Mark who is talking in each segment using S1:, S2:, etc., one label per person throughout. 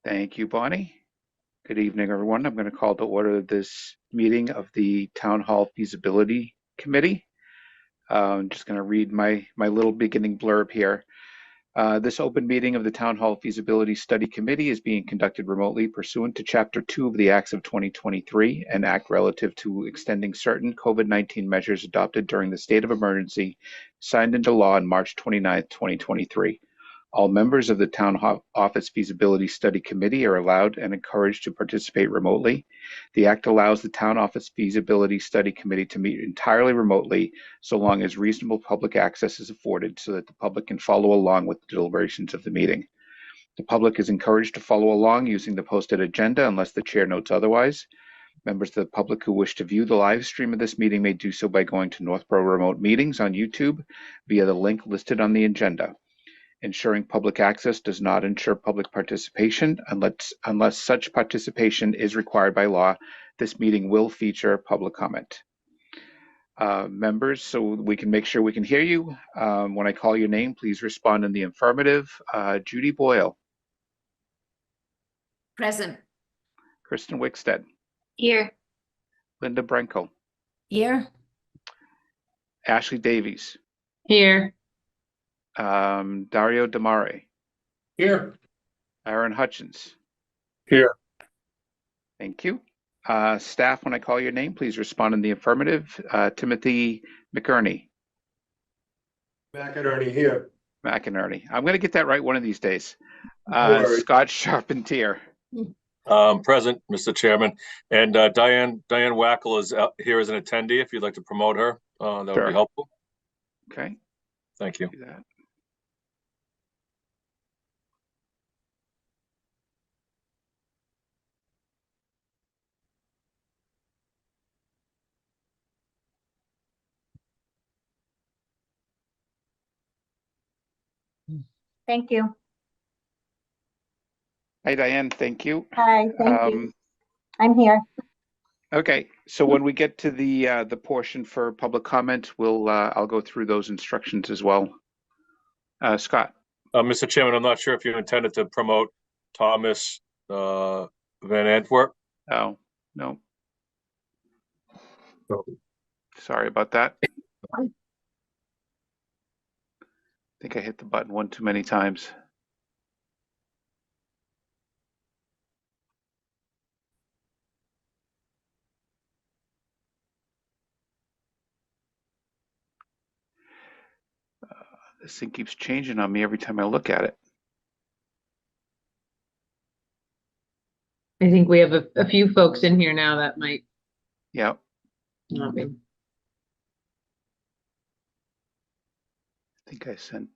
S1: Thank you, Bonnie. Good evening, everyone. I'm going to call to order this meeting of the Town Hall Feasibility Committee. I'm just going to read my little beginning blurb here. This open meeting of the Town Hall Feasibility Study Committee is being conducted remotely pursuant to Chapter 2 of the Acts of 2023, an act relative to extending certain COVID-19 measures adopted during the state of emergency, signed into law on March 29, 2023. All members of the Town Office Feasibility Study Committee are allowed and encouraged to participate remotely. The Act allows the Town Office Feasibility Study Committee to meet entirely remotely so long as reasonable public access is afforded so that the public can follow along with the deliberations of the meeting. The public is encouraged to follow along using the posted agenda unless the chair notes otherwise. Members of the public who wish to view the live stream of this meeting may do so by going to Northborough Remote Meetings on YouTube via the link listed on the agenda. Ensuring public access does not ensure public participation unless such participation is required by law. This meeting will feature public comment. Members, so we can make sure we can hear you. When I call your name, please respond in the affirmative. Judy Boyle.
S2: Present.
S1: Kristen Wickstead.
S2: Here.
S1: Linda Brenkel.
S2: Here.
S1: Ashley Davies.
S2: Here.
S1: Dario Damare.
S3: Here.
S1: Aaron Hutchins.
S3: Here.
S1: Thank you. Staff, when I call your name, please respond in the affirmative. Timothy McInerney.
S3: McInerney here.
S1: McInerney. I'm going to get that right one of these days.
S3: No worries.
S1: Scott Charpentier.
S4: Present, Mr. Chairman. And Diane Wackel is here as an attendee. If you'd like to promote her, that
S1: Sure.
S4: would be helpful.
S1: Okay.
S4: Thank you.
S1: Do that.
S5: Thank you.
S1: Hi, Diane. Thank you.
S5: Hi, thank you. I'm here.
S1: Okay, so when we get to the portion for public comment, I'll go through those instructions as well. Scott.
S4: Mr. Chairman, I'm not sure if you intended to promote Thomas Van Antwerp.
S1: Oh, no.
S4: Oh.
S1: Sorry about that. I think I hit the button one too many times. This thing keeps changing on me every time I look at it.
S6: I think we have a few folks in here now that might
S1: Yeah.
S6: not be.
S1: I think I sent.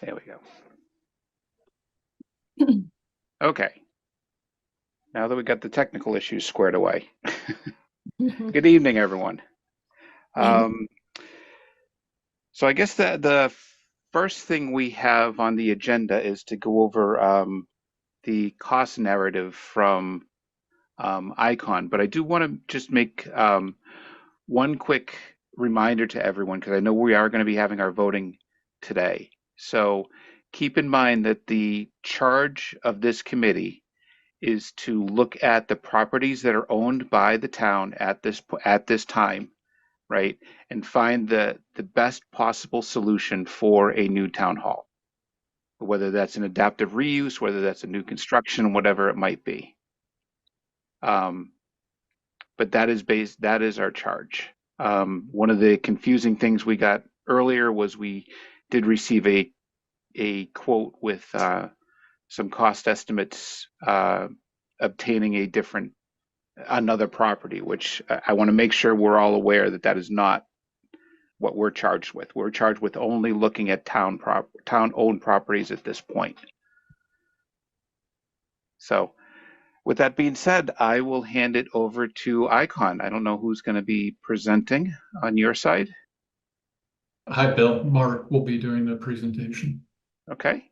S1: There we go. Okay. Now that we got the technical issues squared away. Good evening, everyone. So I guess the first thing we have on the agenda is to go over the cost narrative from ICON, but I do want to just make one quick reminder to everyone, because I know we are going to be having our voting today. So keep in mind that the charge of this committee is to look at the properties that are owned by the town at this time, right, and find the best possible solution for a new town hall, whether that's an adaptive reuse, whether that's a new construction, whatever it might be. But that is our charge. One of the confusing things we got earlier was we did receive a quote with some cost estimates obtaining another property, which I want to make sure we're all aware that is not what we're charged with. We're charged with only looking at town-owned properties at this point. So with that being said, I will hand it over to ICON. I don't know who's going to be presenting on your side.
S7: Hi, Bill. Mark will be doing the presentation.
S1: Okay.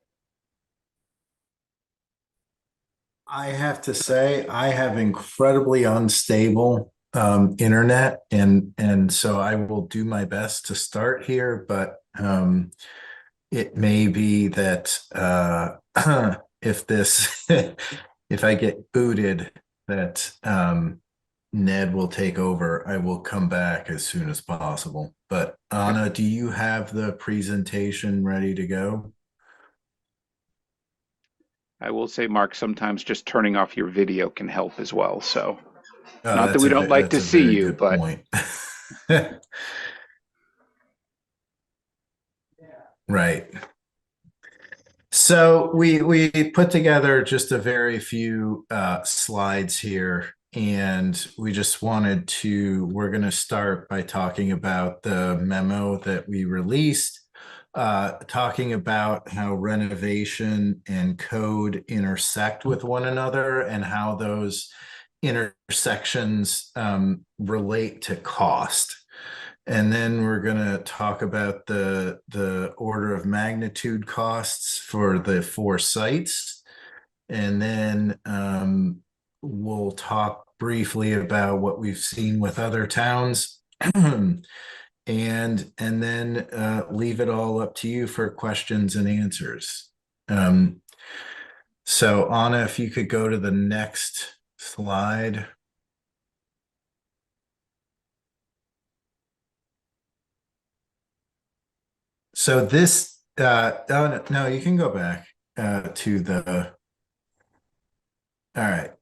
S7: I have to say, I have incredibly unstable internet, and so I will do my best to start here, but it may be that if this if I get booted, that Ned will take over. I will come back as soon as possible. But Anna, do you have the presentation ready to go?
S1: I will say, Mark, sometimes just turning off your video can help as well. So,
S7: Oh,
S1: not that we don't like to
S7: that's a
S1: see
S7: very
S1: you,
S7: good
S1: but
S7: point. Right. So we put together just a very few slides here, and we just wanted to, we're going to start by talking about the memo that we released, talking about how renovation and code intersect with one another and how those intersections relate to cost. And then we're going to talk about the order of magnitude costs for the 4 sites. And then we'll talk briefly about what we've seen with other towns. And then leave it all up to you for questions and answers. So Anna, if you could go to the next slide. So this, oh, no, you can go back to the, all right.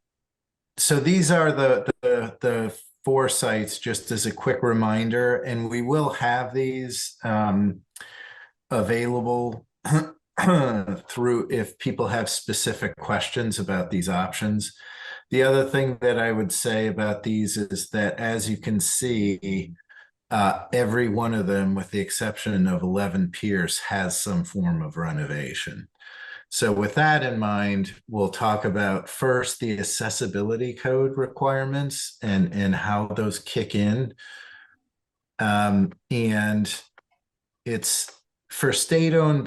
S7: So these are the 4 sites, just as a quick reminder, and we will have these available through if people have specific questions about these options. The other thing that I would say about these is that, as you can see, every one of them, with the exception of 11 Pierce, has some form of renovation. So with that in mind, we'll talk about first the accessibility code requirements and how those kick in. And it's for state-owned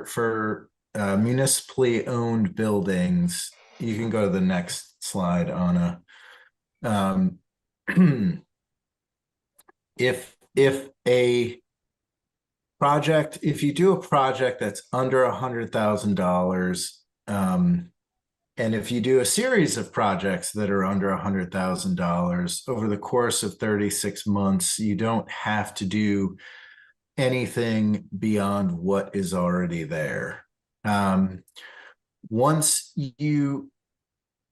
S7: for municipally owned buildings. You can go to the next slide, Anna. If a project, if you do a project that's under $100,000, and if you do a series of projects that are under $100,000 over the course of 36 months, you don't have to do anything beyond what is already there. Once you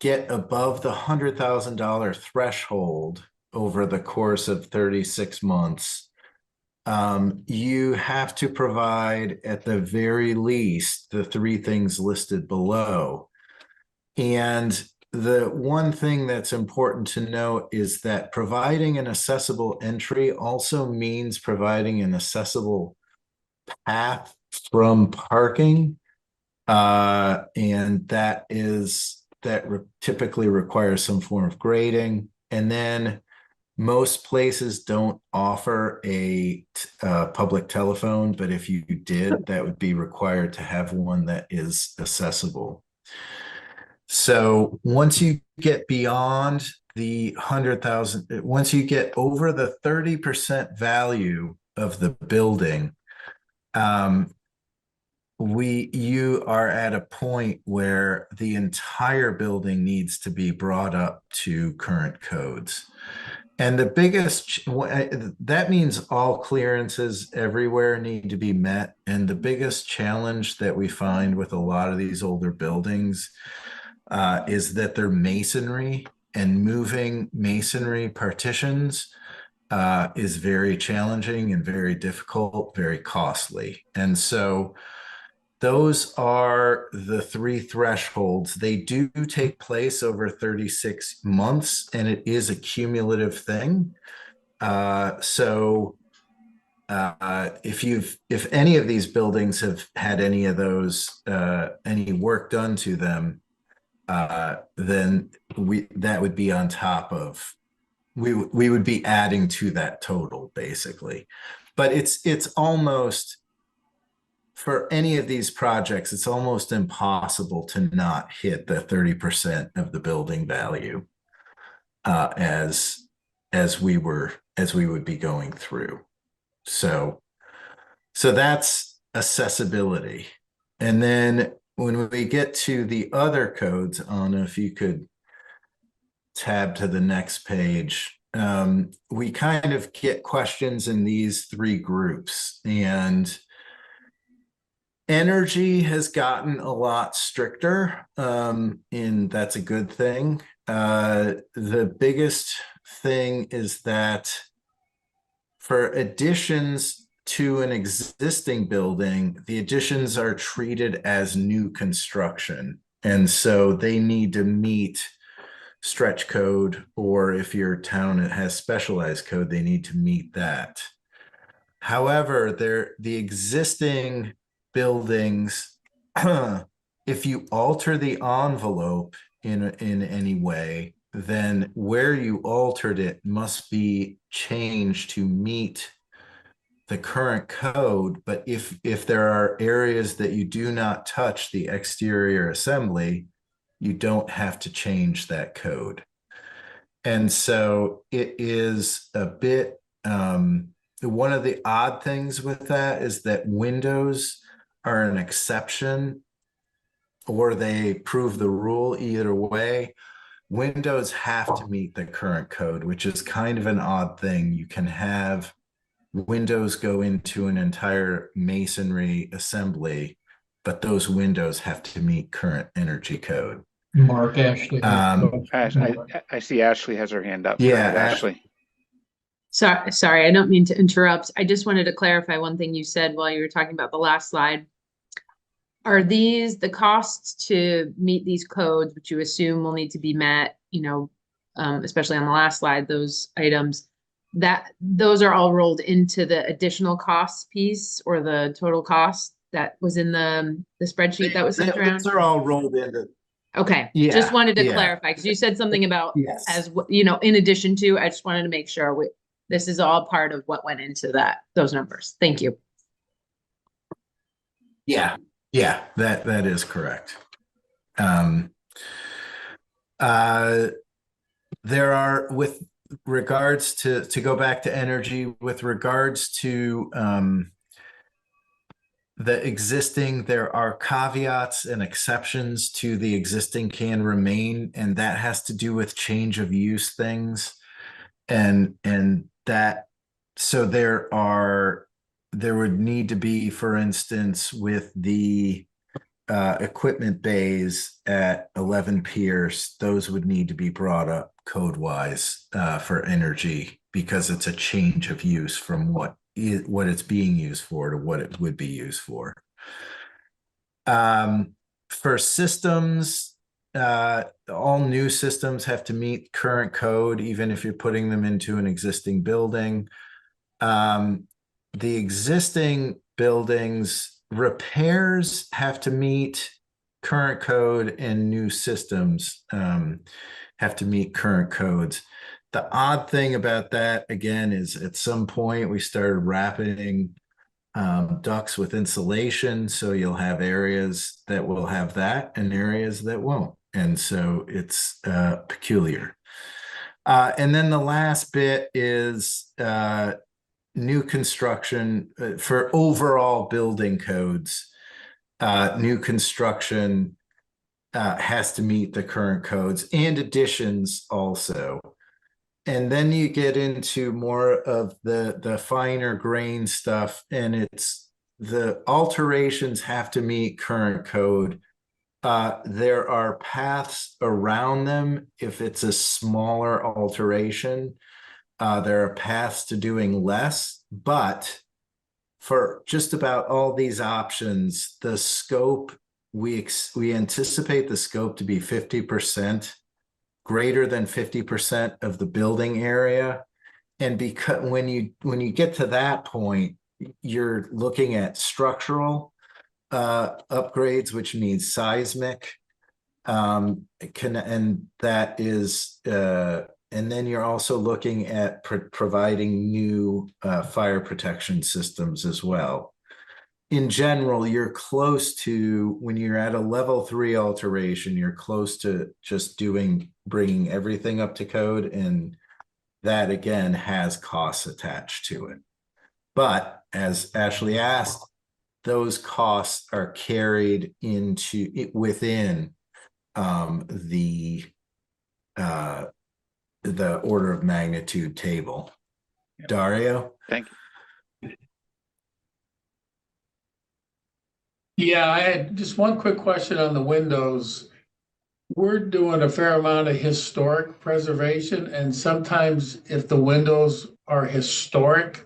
S7: get above the $100,000 threshold over the course of 36 months, you have to provide at the very least the 3 things listed below. And the one thing that's important to note is that providing an accessible entry also means providing an accessible path from parking. And that typically requires some form of grading. And then most places don't offer a public telephone, but if you did, that would be required to have one that is accessible. So once you get beyond the 100,000, once you get over the 30% value of the building, you are at a point where the entire building needs to be brought up to current codes. And the biggest, that means all clearances everywhere need to be met. And the biggest challenge that we find with a lot of these older buildings is that they're masonry, and moving masonry partitions is very challenging and very difficult, very costly. And so those are the 3 thresholds. They do take place over 36 months, and it is a cumulative thing. So if any of these buildings have had any of those, any work done to them, then that would be on top of, we would be adding to that total, basically. But it's almost for any of these projects, it's almost impossible to not hit the 30% of the building value as we would be going through. So that's accessibility. And then when we get to the other codes, I don't know if you could tab to the next page. We kind of get questions in these three groups, and energy has gotten a lot stricter, and that's a good thing. The biggest thing is that for additions to an existing building, the additions are treated as new construction. And so they need to meet stretch code, or if your town has specialized code, they need to meet that. However, the existing buildings, if you alter the envelope in any way, then where you altered it must be changed to meet the current code. But if there are areas that you do not touch the exterior assembly, you don't have to change that code. And so it is a bit, one of the odd things with that is that windows are an exception, or they prove the rule. Either way, windows have to meet the current code, which is kind of an odd thing. You can have windows go into an entire masonry assembly, but those windows have to meet current energy code.
S3: Mark Ashley.
S1: I see Ashley has her hand up. Go
S7: Yeah,
S1: ahead, Ashley.
S6: Sorry, I don't mean to interrupt. I just wanted to clarify one thing you said while you were talking about the last slide. Are these the costs to meet these codes, which you assume will need to be met, especially on the last slide, those items, that those are all rolled into the additional costs piece, or the total cost that was in the spreadsheet that was sent around?
S7: Those are all rolled into.
S6: Okay,
S7: Yeah,
S6: just wanted to
S7: yeah.
S6: clarify, because you said something about
S7: Yes.
S6: as in addition to. I just wanted to make sure this is all part of what went into those numbers. Thank you.
S7: Yeah, that is correct. There are, with regards to go back to energy, with regards to the existing, there are caveats and exceptions to the existing can remain, and that has to do with change of use things. And that, so there would need to be, for instance, with the equipment bays at 11 Pierce, those would need to be brought up code-wise for energy, because it's a change of use from what it's being used for to what it would be used for. For systems, all new systems have to meet current code, even if you're putting them into an existing building. The existing buildings, repairs have to meet current code, and new systems have to meet current codes. The odd thing about that, again, is at some point we started wrapping ducts with insulation, so you'll have areas that will have that and areas that won't, and so it's peculiar. And then the last bit is new construction for overall building codes. New construction has to meet the current codes, and additions also. And then you get into more of the finer grain stuff, and it's the alterations have to meet current code. There are paths around them if it's a smaller alteration. There are paths to doing less, but for just about all these options, the scope, we anticipate the scope to be 50%, greater than 50% of the building area. And because when you get to that point, you're looking at structural upgrades, which means seismic, and that is and then you're also looking at providing new fire protection systems as well. in general, you're close to, when you're at a level 3 alteration, you're close to just bringing everything up to code. And that again has costs attached to it. But as Ashley asked, those costs are carried into it within the order of magnitude table.
S1: Yep.
S7: Dario?
S1: Thank you.
S3: Yeah, I had just one quick question on the windows. We're doing a fair amount of historic preservation, and sometimes if the windows are historic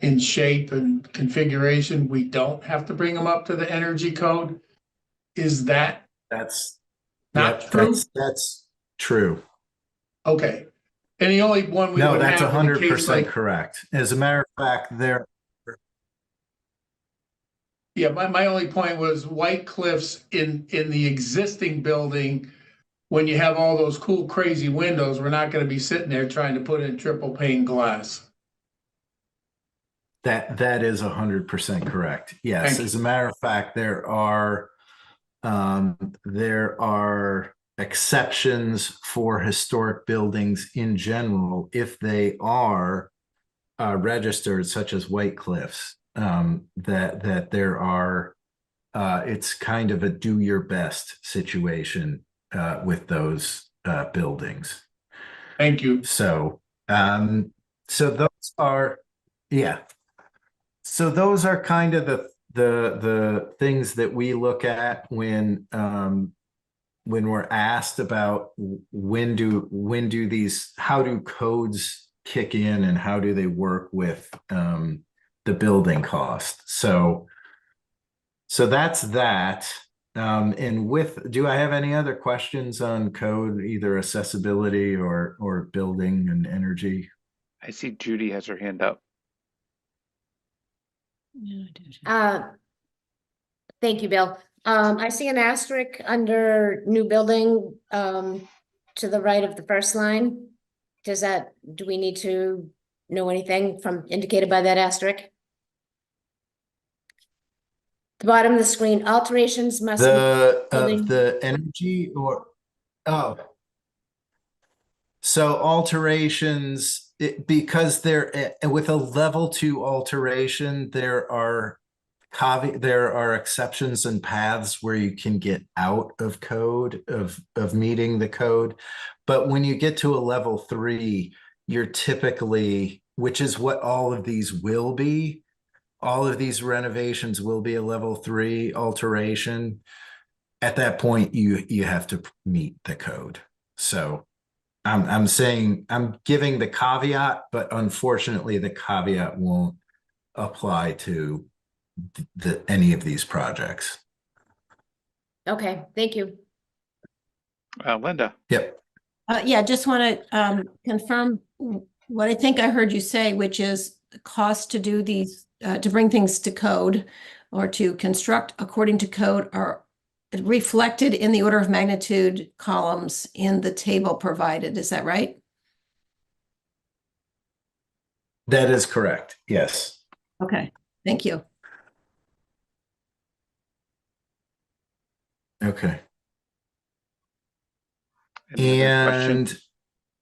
S3: in shape and configuration, we don't have to bring them up to the energy code. Is that
S7: That's
S3: not
S7: yep,
S3: true?
S7: that's true.
S3: Okay. And the only one we
S7: No,
S3: would
S7: that's
S3: have in a case
S7: 100%
S3: like,
S7: correct. As a matter of fact,
S3: yeah, my only point was White Cliffs in the existing building. When you have all those cool, crazy windows, we're not going to be sitting there trying to put in triple pane glass.
S7: that is 100% correct. Yes,
S3: Thank
S7: as a matter of fact, there are exceptions for historic buildings in general if they are registered, such as White Cliffs. That there are. It's kind of a do your best situation with those buildings.
S3: Thank you.
S7: So those are, yeah. So those are kind of the things that we look at when we're asked about how do codes kick in and how do they work with the building cost. So that's that. Do I have any other questions on code, either accessibility or building and energy?
S1: I see Judy has her hand up.
S2: Thank you, Bill. I see an asterisk under new building, to the right of the first line. Do we need to know anything from indicated by that asterisk? The bottom of the screen, alterations must.
S7: The energy so alterations, because they're with a level 2 alteration, there are exceptions and paths where you can get out of code of meeting the code. But when you get to a level 3, you're typically, which is what all of these will be, all of these renovations will be a level 3 alteration. At that point, you have to meet the code. So I'm saying, I'm giving the caveat, but unfortunately the caveat won't apply to any of these projects.
S2: Okay, thank you.
S1: Linda.
S7: Yep.
S8: Yeah, just want to confirm what I think I heard you say, which is the cost to do these, to bring things to code or to construct according to code are reflected in the order of magnitude columns in the table provided. Is that right?
S7: That is correct. Yes.
S8: Okay, thank you.
S7: Okay.
S1: Any other
S7: And
S1: questions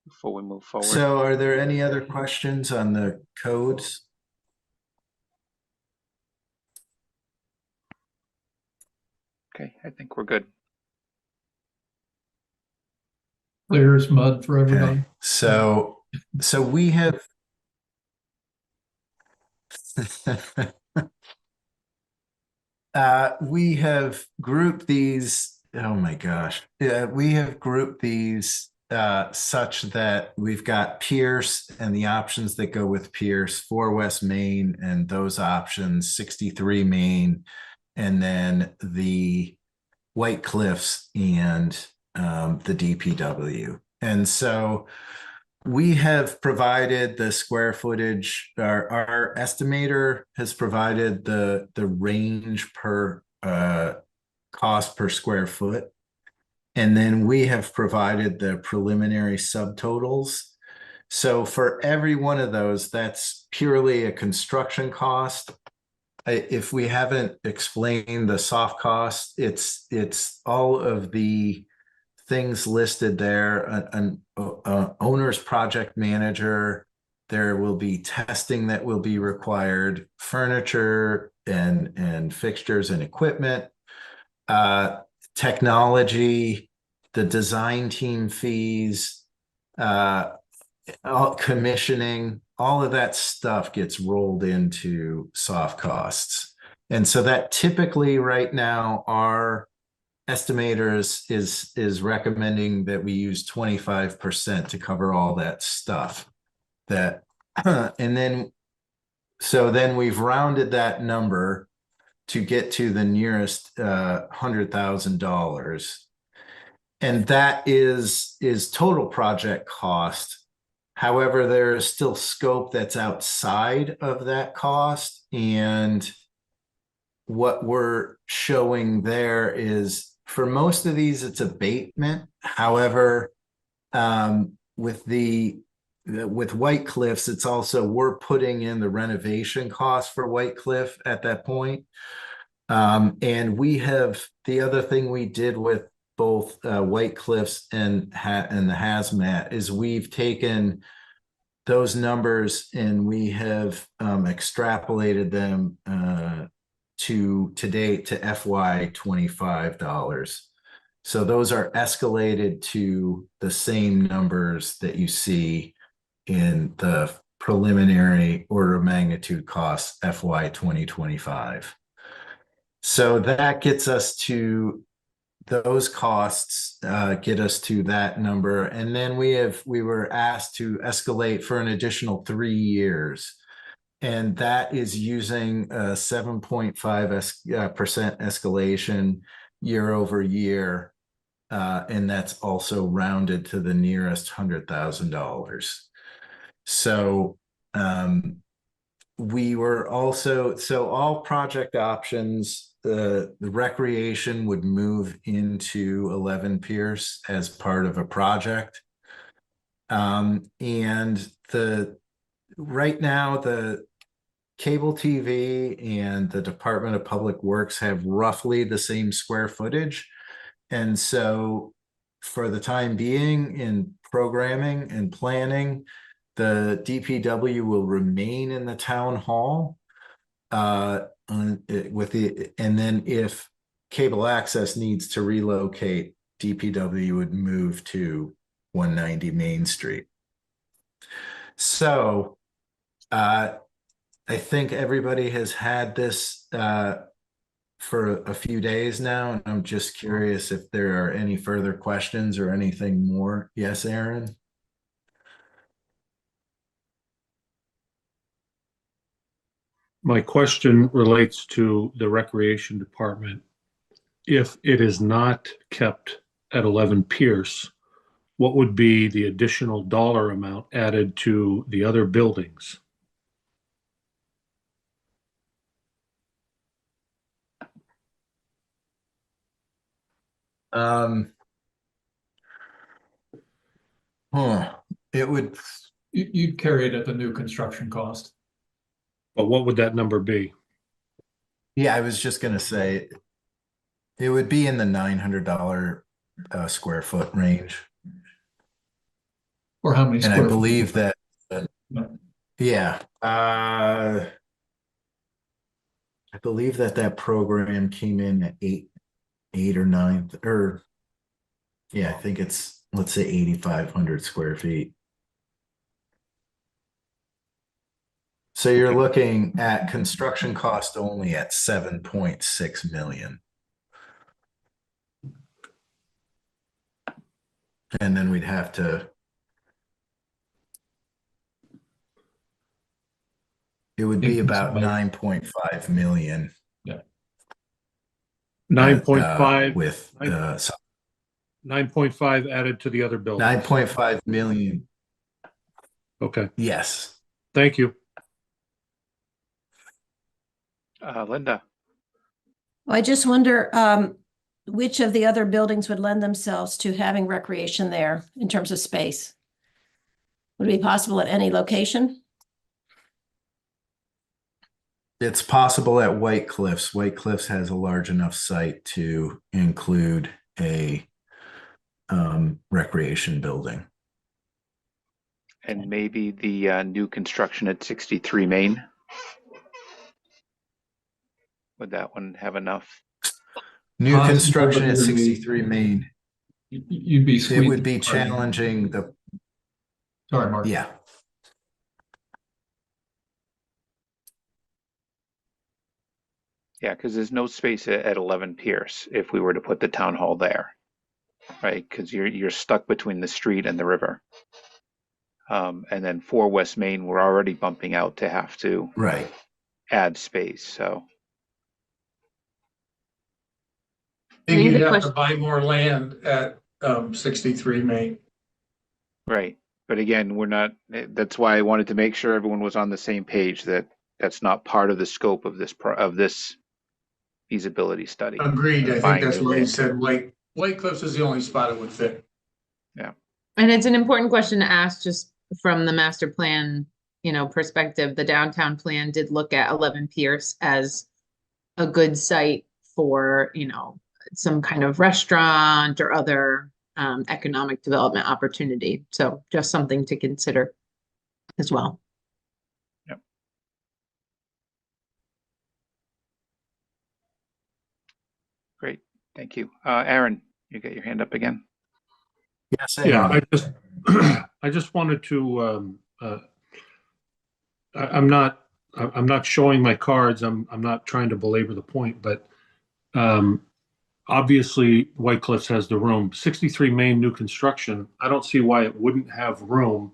S1: before we move forward?
S7: so are there any other questions on the codes?
S1: Okay, I think we're good.
S3: Clear as mud for
S7: Okay.
S3: everybody.
S7: So we have we have grouped these. Oh my gosh. We have grouped these such that we've got Pierce and the options that go with Pierce, 4 West Main and those options, 63 Main, and then the White Cliffs and the DPW. And so we have provided the square footage. Our estimator has provided the range per cost per square foot. And then we have provided the preliminary subtotals. So for every one of those, that's purely a construction cost. if we haven't explained the soft cost, it's all of the things listed there, an owner's project manager. There will be testing that will be required, furniture and fixtures and equipment, technology, the design team fees, commissioning, all of that stuff gets rolled into soft costs. And so that typically right now our estimators is recommending that we use 25% to cover all that stuff. That and then we've rounded that number to get to the nearest $100,000. And that is total project cost. However, there is still scope that's outside of that cost. And what we're showing there is for most of these, it's abatement. However, with White Cliffs, it's also we're putting in the renovation cost for White Cliff at that point. And we have the other thing we did with both White Cliffs and the hazmat is we've taken those numbers and we have extrapolated them to date to FY $25. So those are escalated to the same numbers that you see in the preliminary order of magnitude costs FY 2025. So that gets us to those costs, get us to that number. And then we were asked to escalate for an additional 3 years. And that is using a 7.5% escalation year over year. And that's also rounded to the nearest $100,000. So we were also, so all project options, the recreation would move into 11 Pierce as part of a project. And right now, the cable TV and the Department of Public Works have roughly the same square footage. And so for the time being in programming and planning, the DPW will remain in the town hall and then if cable access needs to relocate, DPW would move to 190 Main Street. So I think everybody has had this for a few days now, and I'm just curious if there are any further questions or anything more. Yes, Aaron?
S9: My question relates to the Recreation Department. If it is not kept at 11 Pierce, what would be the additional dollar amount added to the other buildings?
S7: It would,
S10: You'd carry it at the new construction cost.
S9: But what would that number be?
S7: yeah, I was just gonna say it would be in the $900 square foot range.
S10: Or how many
S7: And
S10: square?
S7: I believe that,
S10: No.
S7: yeah, I believe that program came in at eight or nine, or yeah, I think it's, let's say 8,500 square feet. So you're looking at construction cost only at 7.6 million. And then we'd have to, it would be about 9.5 million.
S10: Yeah.
S9: 9.5
S7: with
S9: 9.5 added to the other buildings.
S7: 9.5 million.
S9: Okay,
S7: Yes.
S9: thank you.
S1: Linda.
S8: I just wonder which of the other buildings would lend themselves to having recreation there in terms of space? Would it be possible at any location?
S7: It's possible at White Cliffs. White Cliffs has a large enough site to include a recreation building.
S1: And maybe the new construction at 63 Main. Would that one have enough?
S7: New
S10: Possible,
S7: construction
S10: but
S7: at
S10: you're gonna be-
S7: 63 Main.
S10: You'd be
S7: It
S10: squeezing.
S7: would be challenging the,
S10: Sorry, Mark.
S7: yeah.
S1: Yeah, because there's no space at 11 Pierce if we were to put the town hall there, right? Because you're stuck between the street and the river. And then 4 West Main, we're already bumping out to have to
S7: Right.
S1: add space. So,
S3: I think
S6: Any
S3: you'd
S6: other
S3: have to buy more land at 63 Main.
S1: right. But again, we're not, that's why I wanted to make sure everyone was on the same page that that's not part of the scope of this feasibility study.
S3: Agreed. I think
S1: Buying
S3: that's
S1: new
S3: why you
S1: land.
S3: said White Cliffs is the only spot it would fit.
S6: And it's an important question to ask just from the master plan, perspective. The downtown plan did look at 11 Pierce as a good site for, some kind of restaurant or other economic development opportunity. So just something to consider as well.
S1: Yep. Great. Thank you. Aaron, you got your hand up again?
S7: Yes,
S9: Yeah, I just wanted to, I'm not showing my cards. I'm not trying to belabor the point, but obviously White Cliffs has the room. 63 Main new construction, I don't see why it wouldn't have room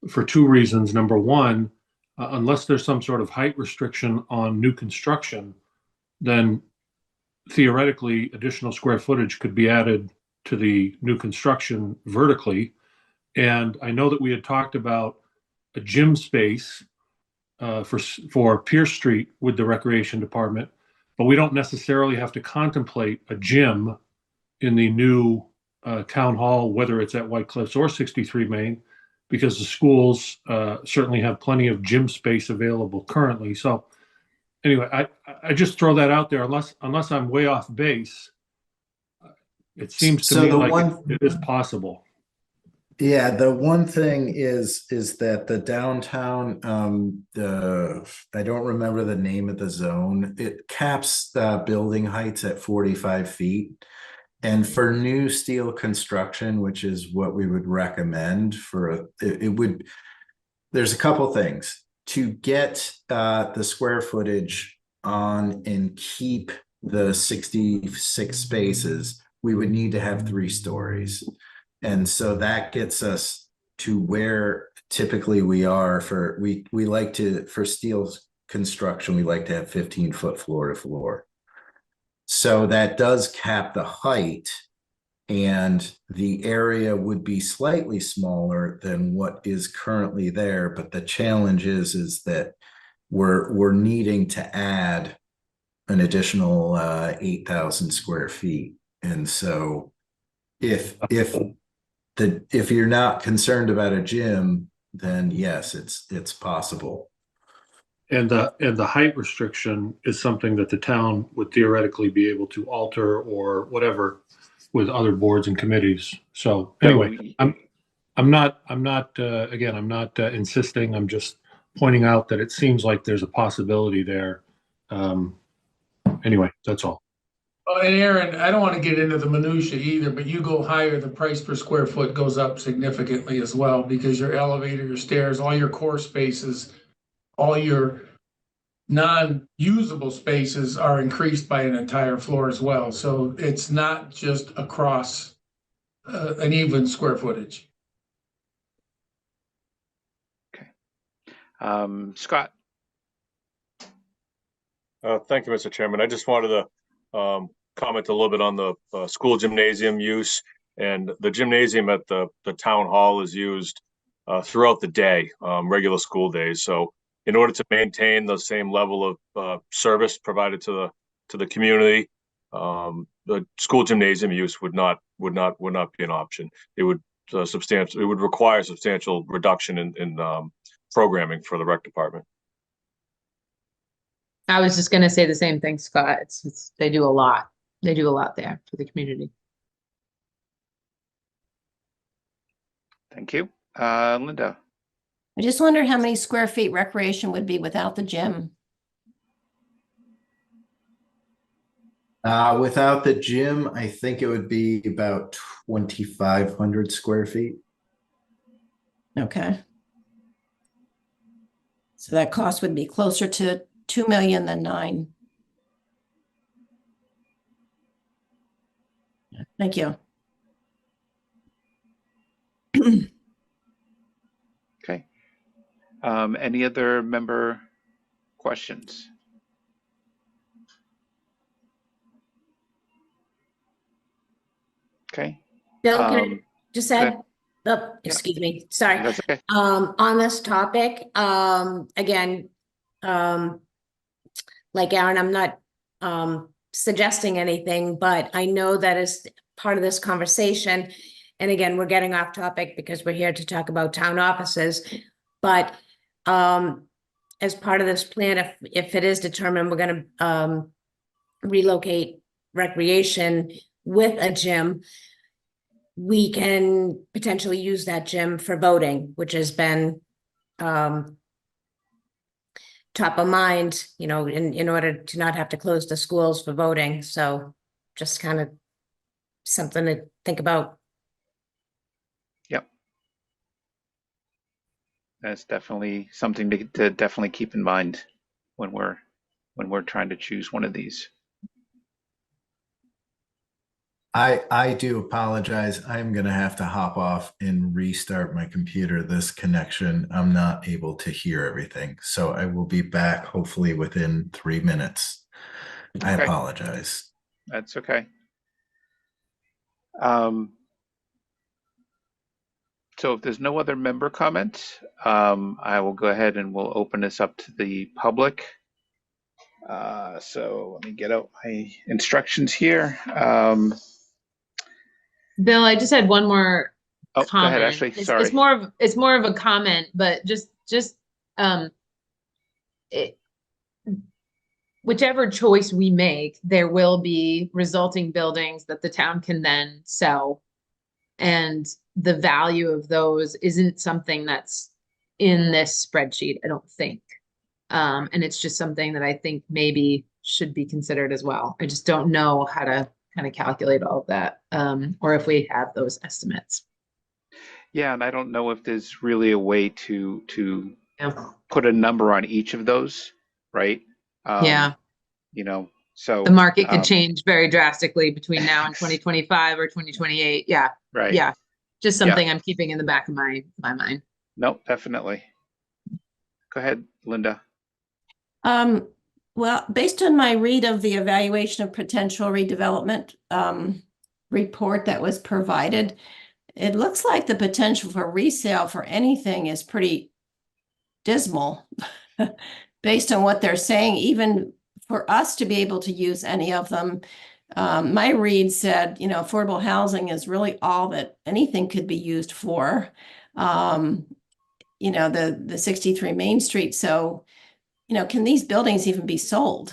S9: for two reasons. Number one, unless there's some sort of height restriction on new construction, then theoretically additional square footage could be added to the new construction vertically. And I know that we had talked about a gym space for Pierce Street with the recreation department, but we don't necessarily have to contemplate a gym in the new town hall, whether it's at White Cliffs or 63 Main, because the schools certainly have plenty of gym space available currently. So anyway, I just throw that out there. Unless I'm way off base, it seems to
S7: So
S9: me
S7: the
S9: like
S7: one,
S9: it is possible.
S7: yeah, the one thing is that the downtown, I don't remember the name of the zone. It caps building heights at 45 feet. And for new steel construction, which is what we would recommend there's a couple things to get the square footage on and keep the 66 spaces. We would need to have 3 stories. And so that gets us to where typically we are we like to, for steel construction, we like to have 15-foot floor to floor. So that does cap the height, and the area would be slightly smaller than what is currently there. But the challenge is that we're needing to add an additional 8,000 square feet. And so if you're not concerned about a gym, then yes, it's possible.
S9: And the height restriction is something that the town would theoretically be able to alter or whatever with other boards and committees. So anyway, I'm not insisting. I'm just pointing out that it seems like there's a possibility there. Anyway, that's all.
S3: And Aaron, I don't want to get into the minutia either, but you go higher, the price per square foot goes up significantly as well, because your elevator, your stairs, all your core spaces, all your non-usable spaces are increased by an entire floor as well. So it's not just across an even square footage.
S1: Scott.
S4: Thank you, Mr. Chairman. I just wanted to comment a little bit on the school gymnasium use. And the gymnasium at the town hall is used throughout the day, regular school days. So in order to maintain the same level of service provided to the community, the school gymnasium use would not be an option. It would require substantial reduction in programming for the rec department.
S6: I was just gonna say the same thing, Scott. It's they do a lot. They do a lot there for the community.
S1: Thank you. Linda,
S8: I just wonder how many square feet recreation would be without the gym.
S7: Without the gym, I think it would be about 2,500 square feet.
S8: Okay. So that cost would be closer to 2 million than 9. Thank you.
S1: okay. Any other member questions? Okay.
S2: Bill, can I
S1: Um,
S2: just
S1: go
S2: add,
S1: ahead.
S2: oh, excuse me, sorry.
S1: That's okay.
S2: On this topic, again, like Aaron, I'm not, suggesting anything, but I know that is part of this conversation. And again, we're getting off topic because we're here to talk about town offices, but, as part of this plan, if it is determined, we're gonna, relocate recreation with a gym, we can potentially use that gym for voting, which has been top of mind, you know, in order to not have to close the schools for voting. So just kind of something to think about.
S1: Yep. That's definitely something to definitely keep in mind when we're trying to choose one of these.
S7: I do apologize. I'm gonna have to hop off and restart my computer. This connection, I'm not able to hear everything. So I will be back hopefully within 3 minutes. I
S1: Okay.
S7: apologize.
S1: That's okay. Um, so if there's no other member comments, I will go ahead and we'll open this up to the public. So let me get out my instructions here.
S6: Bill, I just had one more
S1: Oh, go ahead,
S6: comment.
S1: Ashley.
S6: It's
S1: Sorry.
S6: it's more of a comment, but just it, whichever choice we make, there will be resulting buildings that the town can then sell. And the value of those isn't something that's in this spreadsheet, I don't think. And it's just something that I think maybe should be considered as well. I just don't know how to kind of calculate all of that, or if we have those estimates.
S1: Yeah, and I don't know if there's really a way to
S6: Yeah.
S1: put a number on each of those, right?
S6: Yeah.
S1: You know, so
S6: The market could change very drastically between now and 2025 or 2028. Yeah.
S1: right.
S6: Yeah. Just
S1: Yeah.
S6: something I'm keeping in the back of my mind.
S1: No, definitely. Go ahead, Linda.
S8: Well, based on my read of the evaluation of potential redevelopment report that was provided, it looks like the potential for resale for anything is pretty dismal based on what they're saying, even for us to be able to use any of them. My read said, you know, affordable housing is really all that anything could be used for. You know, the 63 Main Street. So, you know, can these buildings even be sold?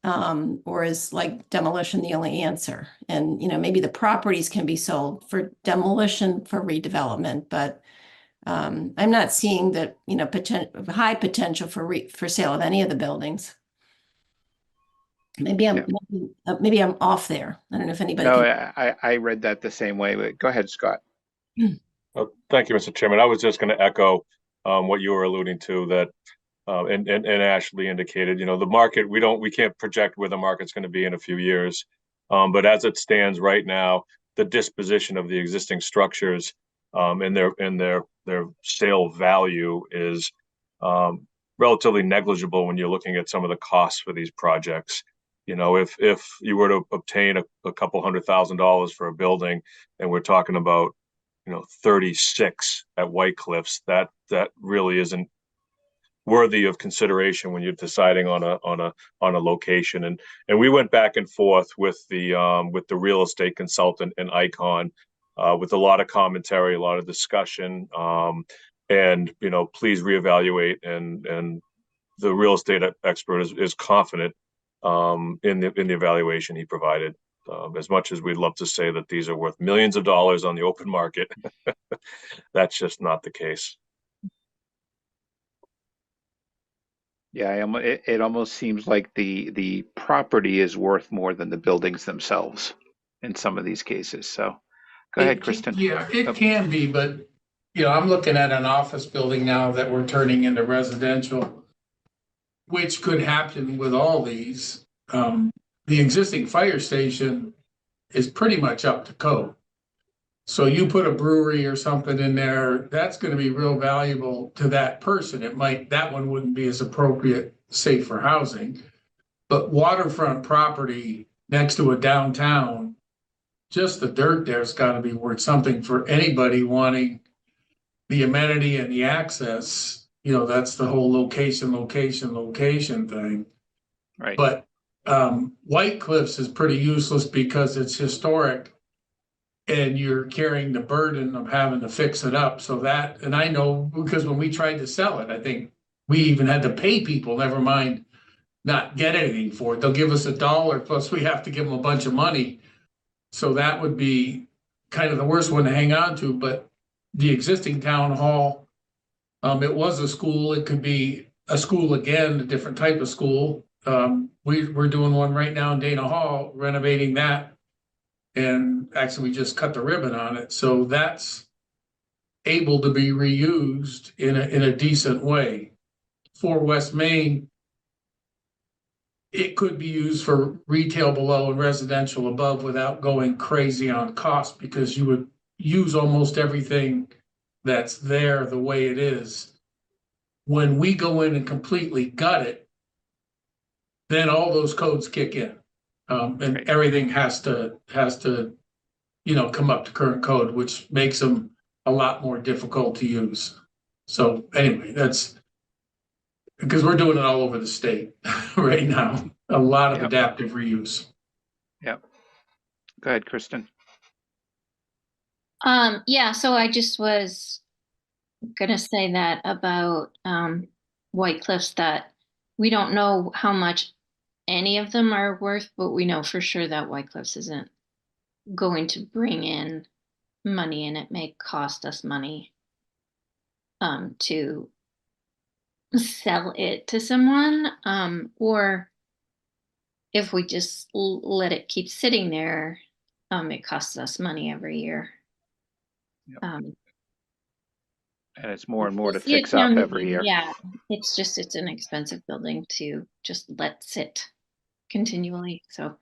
S8: Or is like demolition the only answer? And, you know, maybe the properties can be sold for demolition for redevelopment, but I'm not seeing that, you know, high potential for sale of any of the buildings. Maybe maybe I'm off there. I don't know if anybody
S1: No,
S8: can.
S1: I read that the same way. But go ahead, Scott.
S4: Thank you, Mr. Chairman. I was just going to echo what you were alluding to, that and Ashley indicated, you know, the market, we can't project where the market's going to be in a few years. But as it stands right now, the disposition of the existing structures and their sale value is relatively negligible when you're looking at some of the costs for these projects. You know, if you were to obtain a couple $100,000 for a building, and we're talking about, you know, 36 at White Cliffs, that really isn't worthy of consideration when you're deciding on a location. And we went back and forth with the real estate consultant and Icon, with a lot of commentary, a lot of discussion, and, you know, please reevaluate and the real estate expert is confident in the evaluation he provided. As much as we'd love to say that these are worth millions of dollars on the open market, that's just not the case.
S1: Yeah, it almost seems like the property is worth more than the buildings themselves in some of these cases. So go ahead, Kristen.
S3: Yeah, it
S1: Oh,
S3: can be, but I'm looking at an office building now that we're turning into residential, which could happen with all these. The existing fire station is pretty much up to code. So you put a brewery or something in there, that's going to be real valuable to that person. That one wouldn't be as appropriate, say, for housing. But waterfront property next to a downtown, just the dirt there's got to be worth something for anybody wanting the amenity and the access. That's the whole location thing.
S1: right.
S3: But White Cliffs is pretty useless because it's historic and you're carrying the burden of having to fix it up. And I know because when we tried to sell it, I think we even had to pay people, never mind not get anything for it. They'll give us $1 plus we have to give them a bunch of money. So that would be kind of the worst one to hang on to. But the existing town hall, it was a school. It could be a school again, a different type of school. We're doing one right now in Dana Hall, renovating that. And actually, we just cut the ribbon on it. So that's able to be reused in a decent way. For West Main, it could be used for retail below and residential above without going crazy on cost because you would use almost everything that's there the way it is. When we go in and completely gut it, then all those codes kick in. And everything has to come up to current code, which makes them a lot more difficult to use. So anyway, that's because we're doing it all over the state right now. A lot of
S1: Yep.
S3: adaptive reuse.
S1: Yep. Go ahead, Kristen.
S11: Yeah, so I just was gonna say that about White Cliffs, that we don't know how much any of them are worth, but we know for sure that White Cliffs isn't going to bring in money, and it may cost us money to sell it to someone, or if we just let it keep sitting there, it costs us money every year.
S1: Yep.
S11: Um,
S1: And it's more and more
S11: we'll
S1: to
S11: see a
S1: fix up
S11: town
S1: every
S11: meeting,
S1: year.
S11: yeah, it's an expensive building to just let sit continually. So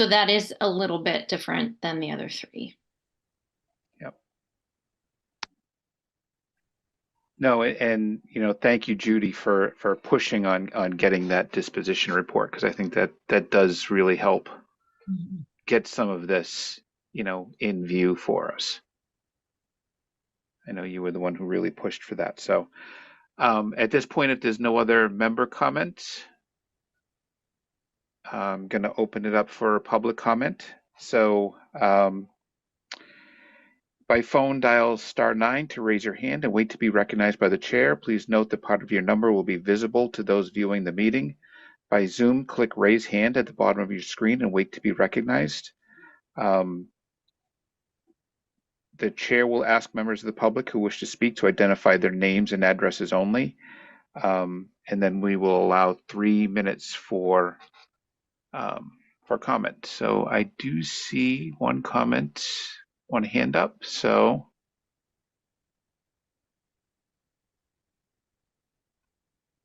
S11: that is a little bit different than the other three.
S1: Yep. No, and thank you, Judy, for pushing on getting that disposition report, because I think that does really help get some of this, in view for us. I know you were the one who really pushed for that. So at this point, if there's no other member comments, I'm going to open it up for public comment. So by phone, dial *9 to raise your hand and wait to be recognized by the chair. Please note that part of your number will be visible to those viewing the meeting. By Zoom, click raise hand at the bottom of your screen and wait to be recognized. The chair will ask members of the public who wish to speak to identify their names and addresses only. And then we will allow 3 minutes for comment. So I do see one comment, one hand up. So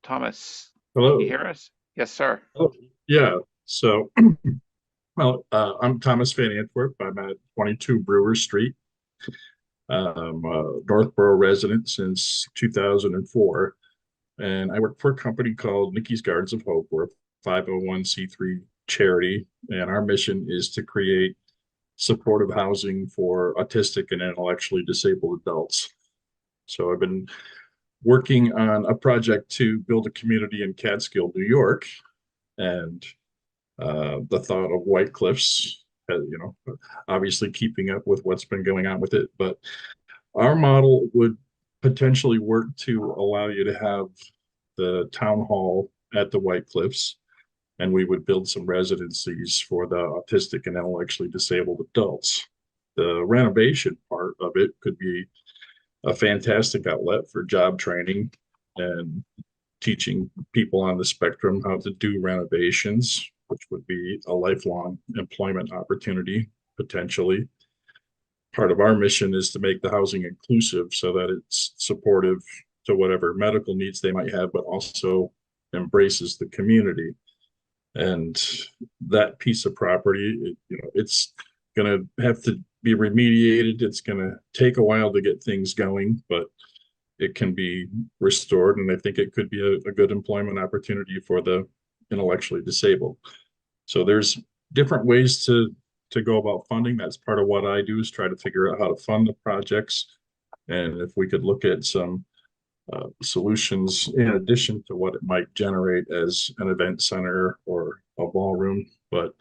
S1: Thomas,
S10: Hello.
S1: can you hear us? Yes, sir.
S10: Oh, yeah. So, well, I'm Thomas Van Antwerp. I'm at 22 Brewer Street. I'm a Northborough resident since 2004. And I work for a company called Nikki's Gardens of Hope. We're a 501c3 charity. And our mission is to create supportive housing for autistic and intellectually disabled adults. So I've been working on a project to build a community in Catskill, New York. And the thought of White Cliffs, obviously keeping up with what's been going on with it. But our model would potentially work to allow you to have the town hall at the White Cliffs, and we would build some residencies for the autistic and intellectually disabled adults. The renovation part of it could be a fantastic outlet for job training and teaching people on the spectrum how to do renovations, which would be a lifelong employment opportunity potentially. Part of our mission is to make the housing inclusive so that it's supportive to whatever medical needs they might have, but also embraces the community. And that piece of property, it's going to have to be remediated. It's going to take a while to get things going, but it can be restored. And I think it could be a good employment opportunity for the intellectually disabled. So there's different ways to go about funding. That's part of what I do, is try to figure out how to fund the projects. And if we could look at some solutions in addition to what it might generate as an event center or a ballroom, but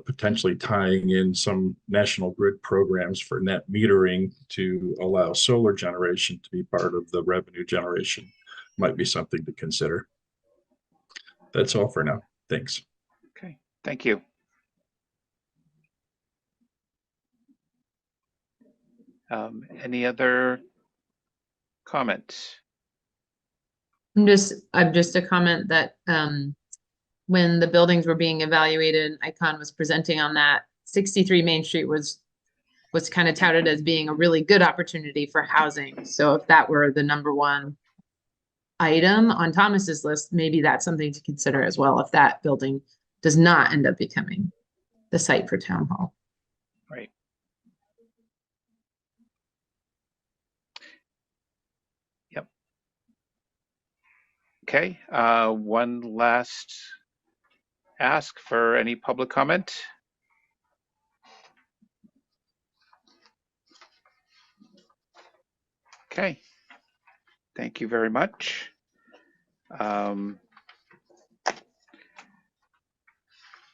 S10: potentially tying in some national grid programs for net metering to allow solar generation to be part of the revenue generation might be something to consider. That's all for now. Thanks.
S1: Okay, thank you. Any other comments?
S6: I'm just a comment that when the buildings were being evaluated, Icon was presenting on that. 63 Main Street was kind of touted as being a really good opportunity for housing. So if that were the number one item on Thomas's list, maybe that's something to consider as well, if that building does not end up becoming the site for town hall.
S1: Right. Yep. Okay, one last ask for any public comment. Okay, thank you very much.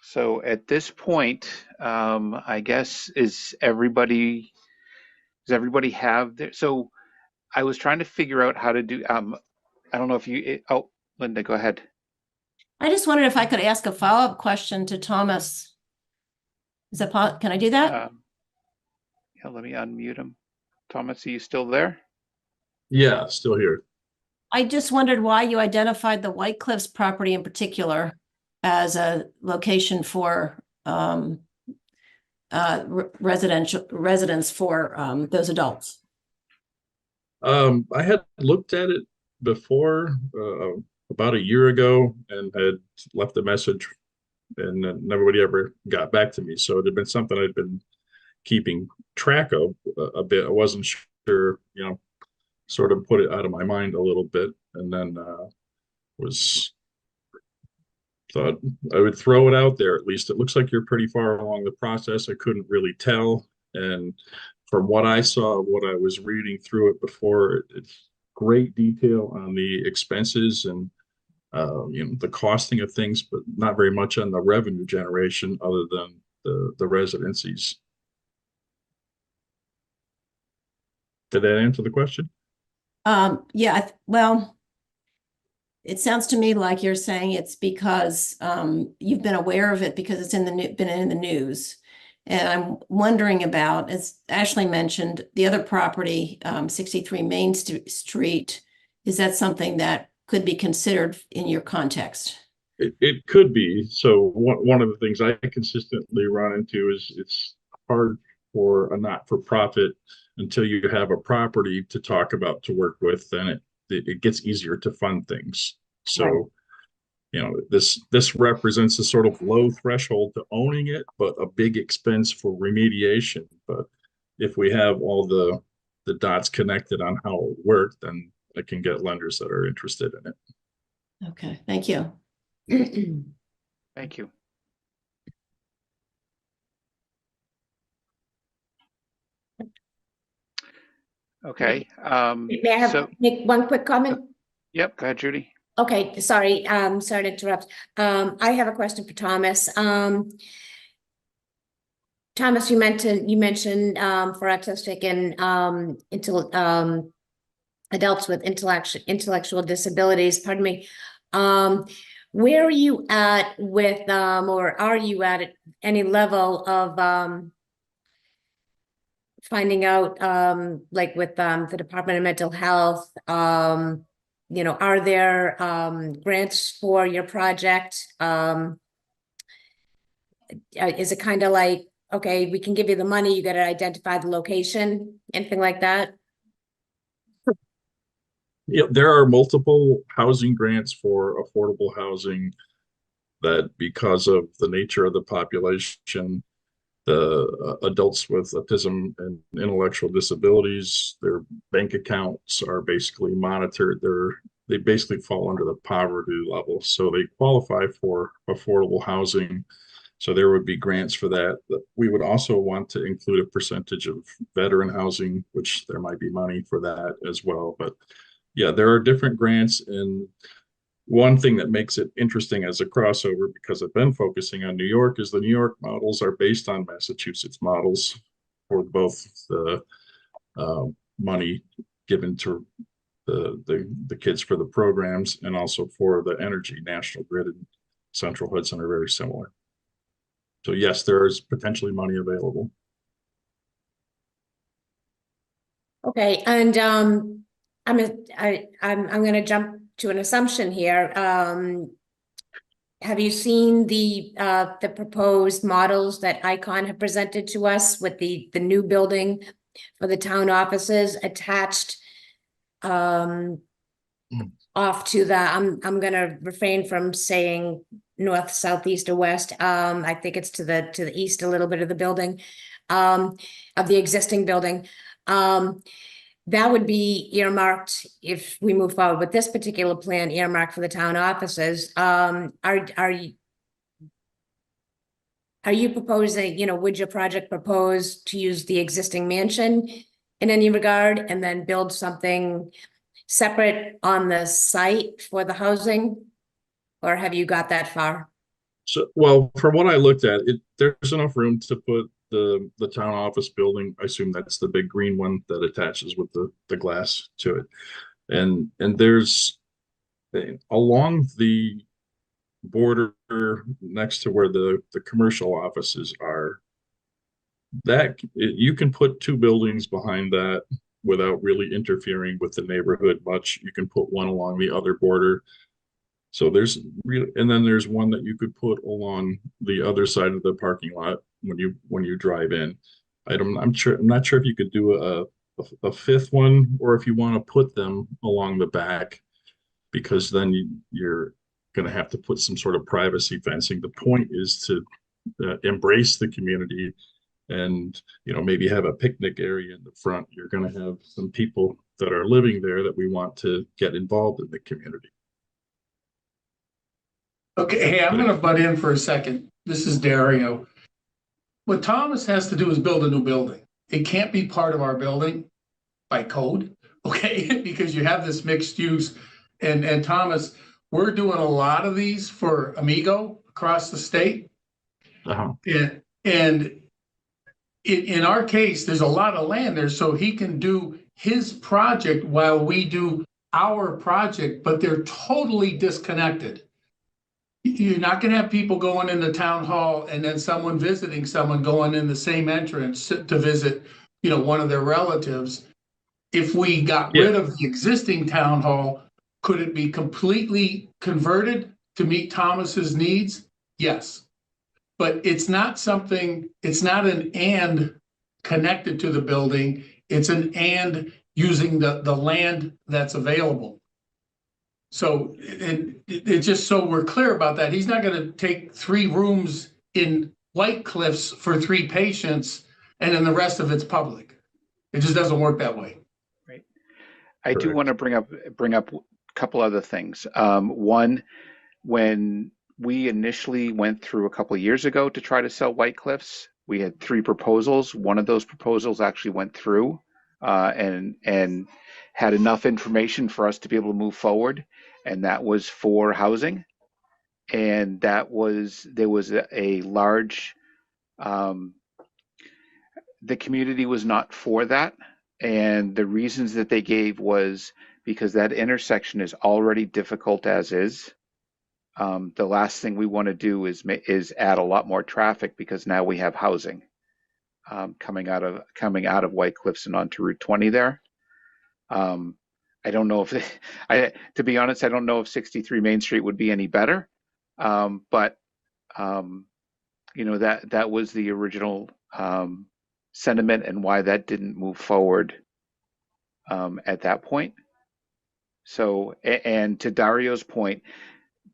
S1: So at this point, I guess, does everybody have their, so I was trying to figure out how to do, I don't know if you, oh, Linda, go ahead.
S8: I just wondered if I could ask a follow-up question to Thomas. Is that can I do that?
S1: Yeah, let me unmute him. Thomas, are you still there?
S10: Yeah, still here.
S8: I just wondered why you identified the White Cliffs property in particular as a location for residence for those adults.
S10: I had looked at it before about a year ago and had left a message, and nobody ever got back to me. So it had been something I'd been keeping track of a bit. I wasn't sure, sort of put it out of my mind a little bit, and then thought I would throw it out there. At least it looks like you're pretty far along the process. I couldn't really tell, and from what I saw, what I was reading through it before, it's great detail on the expenses and the costing of things, but not very much on the revenue generation other than the residencies. Did that answer the question?
S8: Yeah, well, it sounds to me like you're saying it's because you've been aware of it because it's been in the news. And I'm wondering about, as Ashley mentioned, the other property, 63 Main Street. Is that something that could be considered in your context?
S10: It could be. So one of the things I consistently run into is it's hard for a not-for-profit until you have a property to talk about, to work with, then it gets easier to fund things. So, right. This represents a sort of low threshold to owning it, but a big expense for remediation. But if we have all the dots connected on how it worked, then I can get lenders that are interested in it.
S8: Okay, thank you.
S1: Thank you. Okay.
S2: May I make one quick comment?
S1: Yep, go ahead, Judy.
S2: Okay, sorry. Sorry to interrupt. I have a question for Thomas. Thomas, you mentioned for autistic and adults with intellectual disabilities, pardon me. Where are you at with, or are you at any level of, finding out, like with, the Department of Mental Health, are there, grants for your project? Is it kind of like, okay, we can give you the money, you got to identify the location, anything like that?
S10: Yeah, there are multiple housing grants for affordable housing that, because of the nature of the population, the adults with autism and intellectual disabilities, their bank accounts are basically monitored. They basically fall under the poverty level, so they qualify for affordable housing. So there would be grants for that. We would also want to include a percentage of veteran housing, which there might be money for that as well. But yeah, there are different grants, and one thing that makes it interesting as a crossover, because I've been focusing on New York, is the New York models are based on Massachusetts models for both the money given to the kids for the programs, and also for the energy. National Grid and Central Hudson are very similar. So yes, there is potentially money available.
S2: Okay, and I'm gonna jump to an assumption here. Have you seen the proposed models that Icon have presented to us with the new building for the town offices attached? Off to the, I'm gonna refrain from saying north, south, east, or west. I think it's to the east a little bit of the building, of the existing building. That would be earmarked, if we move forward with this particular plan, earmarked for the town offices. Are you proposing, would your project propose to use the existing mansion in any regard and then build something separate on the site for the housing? Or have you got that far?
S10: So, well, from what I looked at, there's enough room to put the town office building. I assume that's the big green one that attaches with the glass to it. And there's along the border next to where the commercial offices are, you can put two buildings behind that without really interfering with the neighborhood much. You can put one along the other border. So there's really, and then there's one that you could put along the other side of the parking lot when you drive in. I'm not sure if you could do a fifth one, or if you want to put them along the back, because then you're going to have to put some sort of privacy fencing. The point is to embrace the community, and maybe have a picnic area in the front. You're going to have some people that are living there that we want to get involved in the community.
S3: Okay, hey, I'm gonna butt in for a second. This is Dario. What Thomas has to do is build a new building. It can't be part of our building by code, okay? Because you have this mixed use. And Thomas, we're doing a lot of these for Amigo across the state.
S10: Uh-huh.
S3: And in our case, there's a lot of land there, so he can do his project while we do our project, but they're totally disconnected. You're not gonna have people going in the town hall and then someone visiting someone going in the same entrance to visit, one of their relatives. If we got rid of the existing town hall, could it be completely converted to meet Thomas's needs? Yes. But it's not an and connected to the building. It's an and using the land that's available. So it's just so we're clear about that. He's not going to take 3 rooms in White Cliffs for 3 patients and then the rest of it's public. It just doesn't work that way.
S1: Right. I do want to bring up a couple other things. One, when we initially went through a couple of years ago to try to sell White Cliffs, we had 3 proposals. One of those proposals actually went through and had enough information for us to be able to move forward, and that was for housing. And there was a large, the community was not for that. And the reasons that they gave was because that intersection is already difficult as is. The last thing we want to do is add a lot more traffic because now we have housing coming out of White Cliffs and onto Route 20 there. I don't know if to be honest, I don't know if 63 Main Street would be any better. But that was the original sentiment and why that didn't move forward at that point. So, and to Dario's point,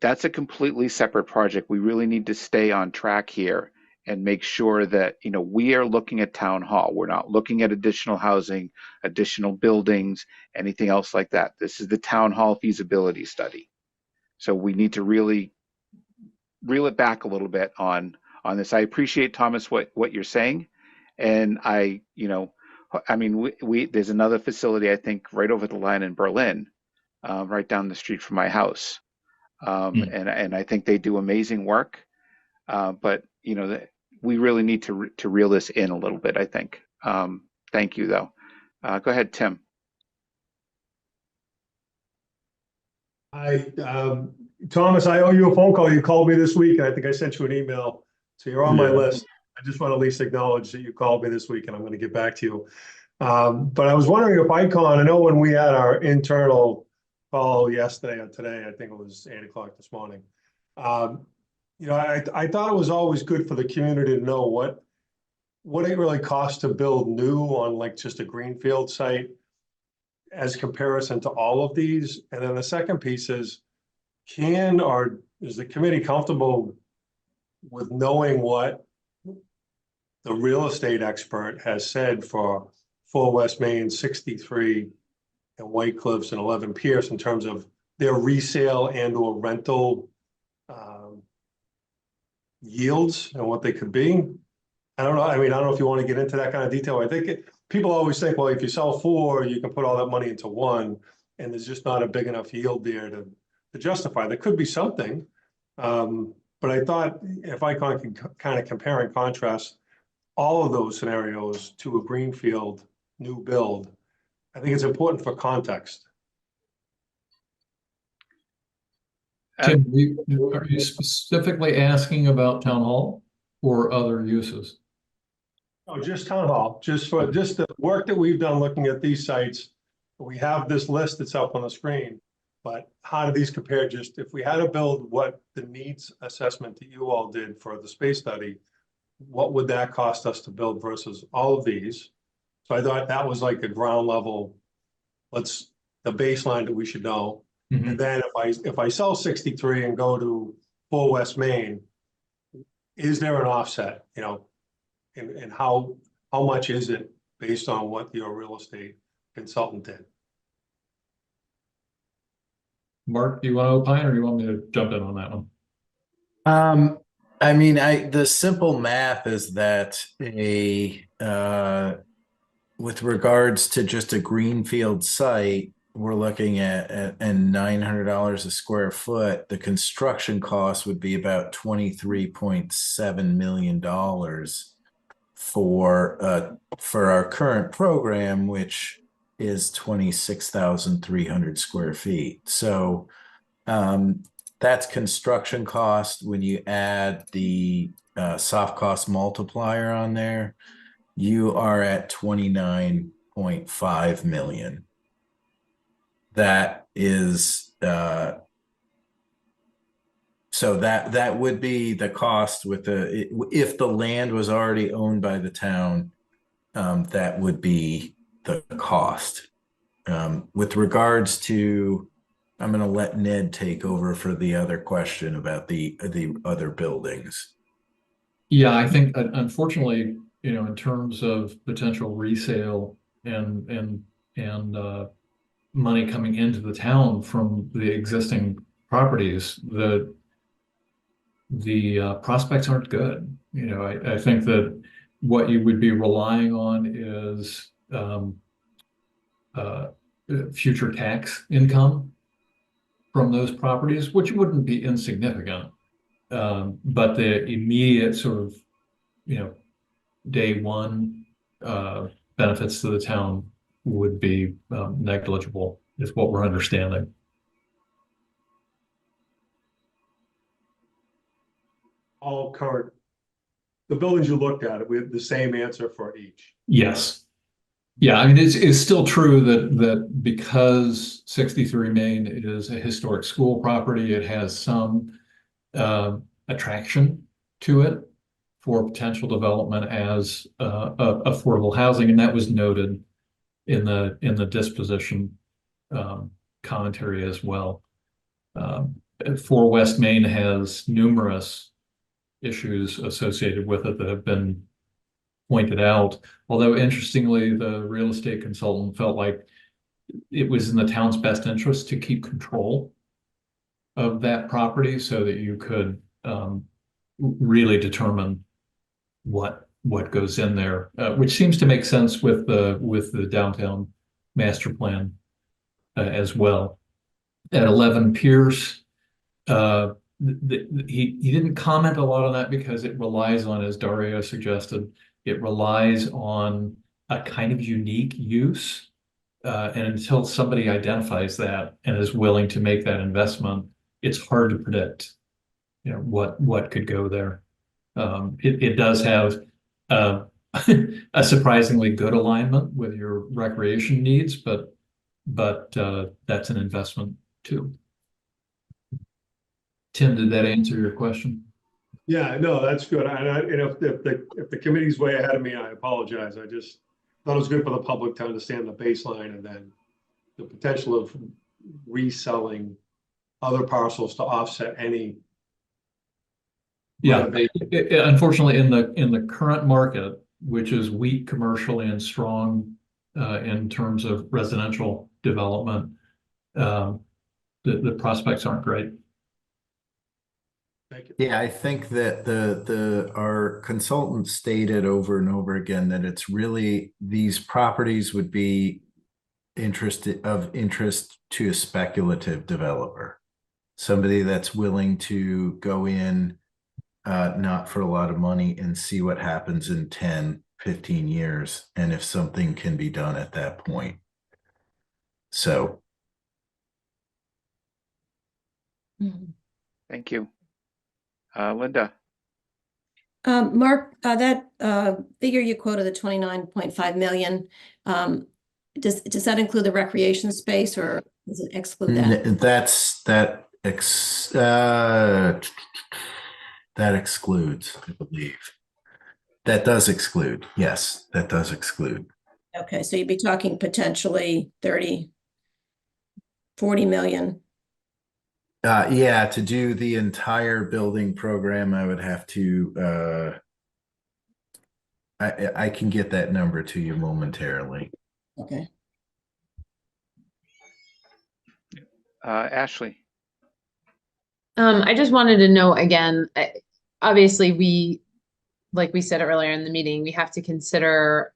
S1: that's a completely separate project. We really need to stay on track here and make sure that, we are looking at town hall. We're not looking at additional housing, additional buildings, anything else like that. This is the town hall feasibility study. So we need to really reel it back a little bit on this. I appreciate, Thomas, what you're saying. And there's another facility, I think, right over the line in Berlin, right down the street from my house. And I think they do amazing work. But we really need to reel this in a little bit, I think. Thank you, though. Go ahead, Tim.
S12: Thomas, I owe you a phone call. You called me this week, and I think I sent you an email. So you're on my list. I just want to at least acknowledge that you called me this week, and I'm going to get back to you. But I was wondering if ICON, I know when we had our internal call yesterday or today, I think it was 8 o'clock this morning. I thought it was always good for the community to know what it really costs to build new on like just a greenfield site as comparison to all of these. And then the second piece is, is the committee comfortable with knowing what the real estate expert has said for 4 West Main, 63 and White Cliffs and 11 Pierce in terms of their resale and or rental yields and what they could be? I don't know. I mean, I don't know if you want to get into that kind of detail. I think people always think, well, if you sell 4, you can put all that money into 1, and there's just not a big enough yield there to justify. There could be something. But I thought if ICON can kind of compare and contrast all of those scenarios to a greenfield new build, I think it's important for context.
S13: Tim, are you specifically asking about town hall or other uses?
S12: Oh, just town hall, just the work that we've done looking at these sites. We have this list that's up on the screen, but how do these compare? Just if we had to build what the needs assessment that you all did for the space study, what would that cost us to build versus all of these? So I thought that was like a ground level, the baseline that we should know. Mm-hmm. And then if I sell 63 and go to 4 West Main, is there an offset, and how much is it based on what your real estate consultant did?
S13: Mark, do you want to opine or do you want me to jump in on that one?
S7: The simple math is that with regards to just a greenfield site, we're looking at $900 a square foot. The construction cost would be about $23.7 million for our current program, which is 26,300 square feet. So that's construction cost. When you add the soft cost multiplier on there, you are at 29.5 million. That is so that would be the cost if the land was already owned by the town, that would be the cost. With regards to, I'm going to let Ned take over for the other question about the other buildings.
S13: Yeah, I think unfortunately, in terms of potential resale and money coming into the town from the existing properties, the prospects aren't good. I think that what you would be relying on is future tax income from those properties, which wouldn't be insignificant. But the immediate sort of, day one benefits to the town would be negligible, is what we're understanding.
S12: All current, the buildings you looked at, we have the same answer for each.
S13: Yes. Yeah, I mean, it's still true that because 63 Main is a historic school property, it has some attraction to it for potential development as affordable housing, and that was noted in the disposition commentary as well. 4 West Main has numerous issues associated with it that have been pointed out. Although interestingly, the real estate consultant felt like it was in the town's best interest to keep control of that property so that you could really determine what goes in there, which seems to make sense with the downtown master plan as well. At 11 Pierce, he didn't comment a lot on that because it relies on, as Dario suggested, it relies on a kind of unique use. And until somebody identifies that and is willing to make that investment, it's hard to predict, you know, what could go there. It does have a surprisingly good alignment with your recreation needs, but that's an investment too. Tim, did that answer your question?
S12: Yeah, no, that's good. And if the committee's way ahead of me, I apologize. I just thought it was good for the public to understand the baseline and then the potential of reselling other parcels to offset any.
S13: Yeah, unfortunately, in the current market, which is weak commercially and strong in terms of residential development, the prospects aren't great.
S12: Thank you.
S7: Yeah, I think that our consultant stated over and over again that it's really these properties would be interest to a speculative developer, somebody that's willing to go in not for a lot of money and see what happens in 10, 15 years, and if something can be done at that point. So.
S1: Thank you. Linda.
S8: Mark, that figure you quoted, the 29.5 million, does that include the recreation space or does it exclude that?
S7: That excludes, I believe. That does exclude. Yes, that does exclude.
S8: Okay, so you'd be talking potentially 30, 40 million.
S7: Yeah, to do the entire building program, I would have to, I can get that number to you momentarily.
S8: Okay.
S1: Ashley.
S6: I just wanted to know again, obviously like we said earlier in the meeting, we have to consider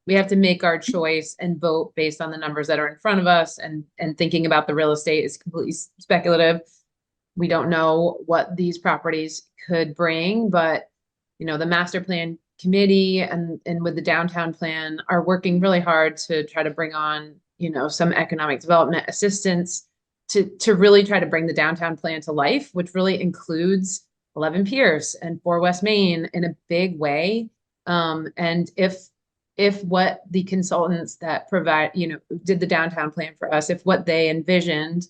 S6: we have to make our choice and vote based on the numbers that are in front of us, and thinking about the real estate is completely speculative. We don't know what these properties could bring, but you know, the master plan committee and with the downtown plan are working really hard to try to bring on, you know, some economic development assistance to really try to bring the downtown plan to life, which really includes 11 Pierce and 4 West Main in a big way. And if what the consultants that did the downtown plan for us, if what they envisioned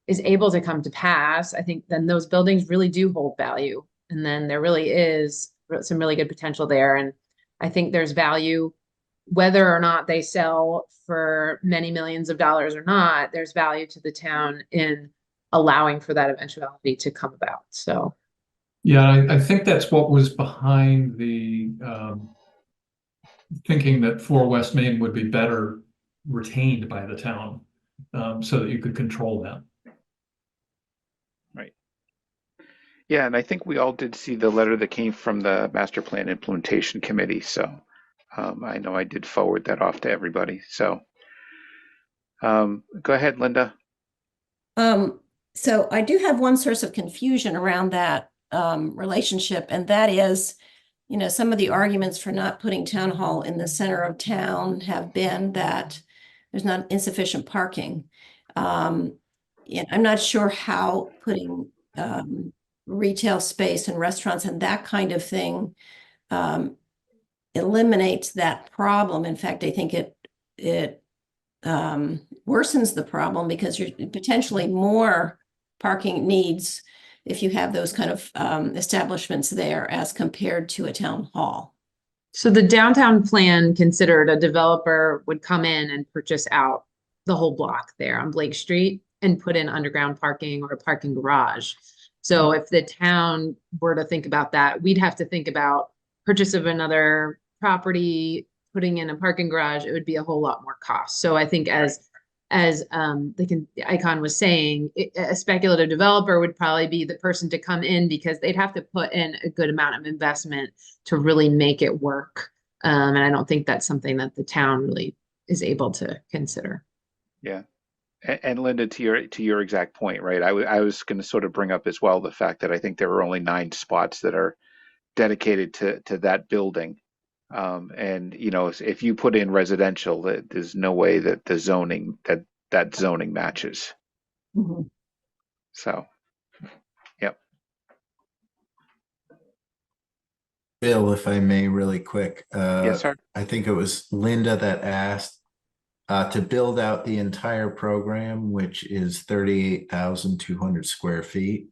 S6: is able to come to pass, I think then those buildings really do hold value. And then there really is some really good potential there. And I think there's value, whether or not they sell for many millions of dollars or not, there's value to the town in allowing for that eventuality to come about. So.
S13: Yeah, I think that's what was behind the thinking that 4 West Main would be better retained by the town, so that you could control that.
S1: Right. Yeah, and I think we all did see the letter that came from the Master Plan Implementation Committee. So I know I did forward that off to everybody. So go ahead, Linda.
S8: So I do have one source of confusion around that relationship, and that is, you know, some of the arguments for not putting town hall in the center of town have been that there's not insufficient parking. Yeah, I'm not sure how putting retail space and restaurants and that kind of thing eliminates that problem. In fact, I think it worsens the problem because you're potentially more parking needs if you have those kind of establishments there as compared to a town hall.
S6: So the downtown plan considered a developer would come in and purchase out the whole block there on Blake Street and put in underground parking or a parking garage. So if the town were to think about that, we'd have to think about purchase of another property, putting in a parking garage. It would be a whole lot more cost. So I think the icon was saying, a speculative developer would probably be the person to come in because they'd have to put in a good amount of investment to really make it work. And I don't think that's something that the town really is able to consider.
S1: Yeah. And Linda, to your exact point, right? I was going to sort of bring up as well the fact that I think there are only 9 spots that are dedicated to that building. And you know, if you put in residential, there's no way that the zoning that zoning matches.
S8: Mm-hmm.
S1: So, yep.
S7: Bill, if I may, really quick.
S1: Yes, sir.
S7: I think it was Linda that asked to build out the entire program, which is 38,200 square feet.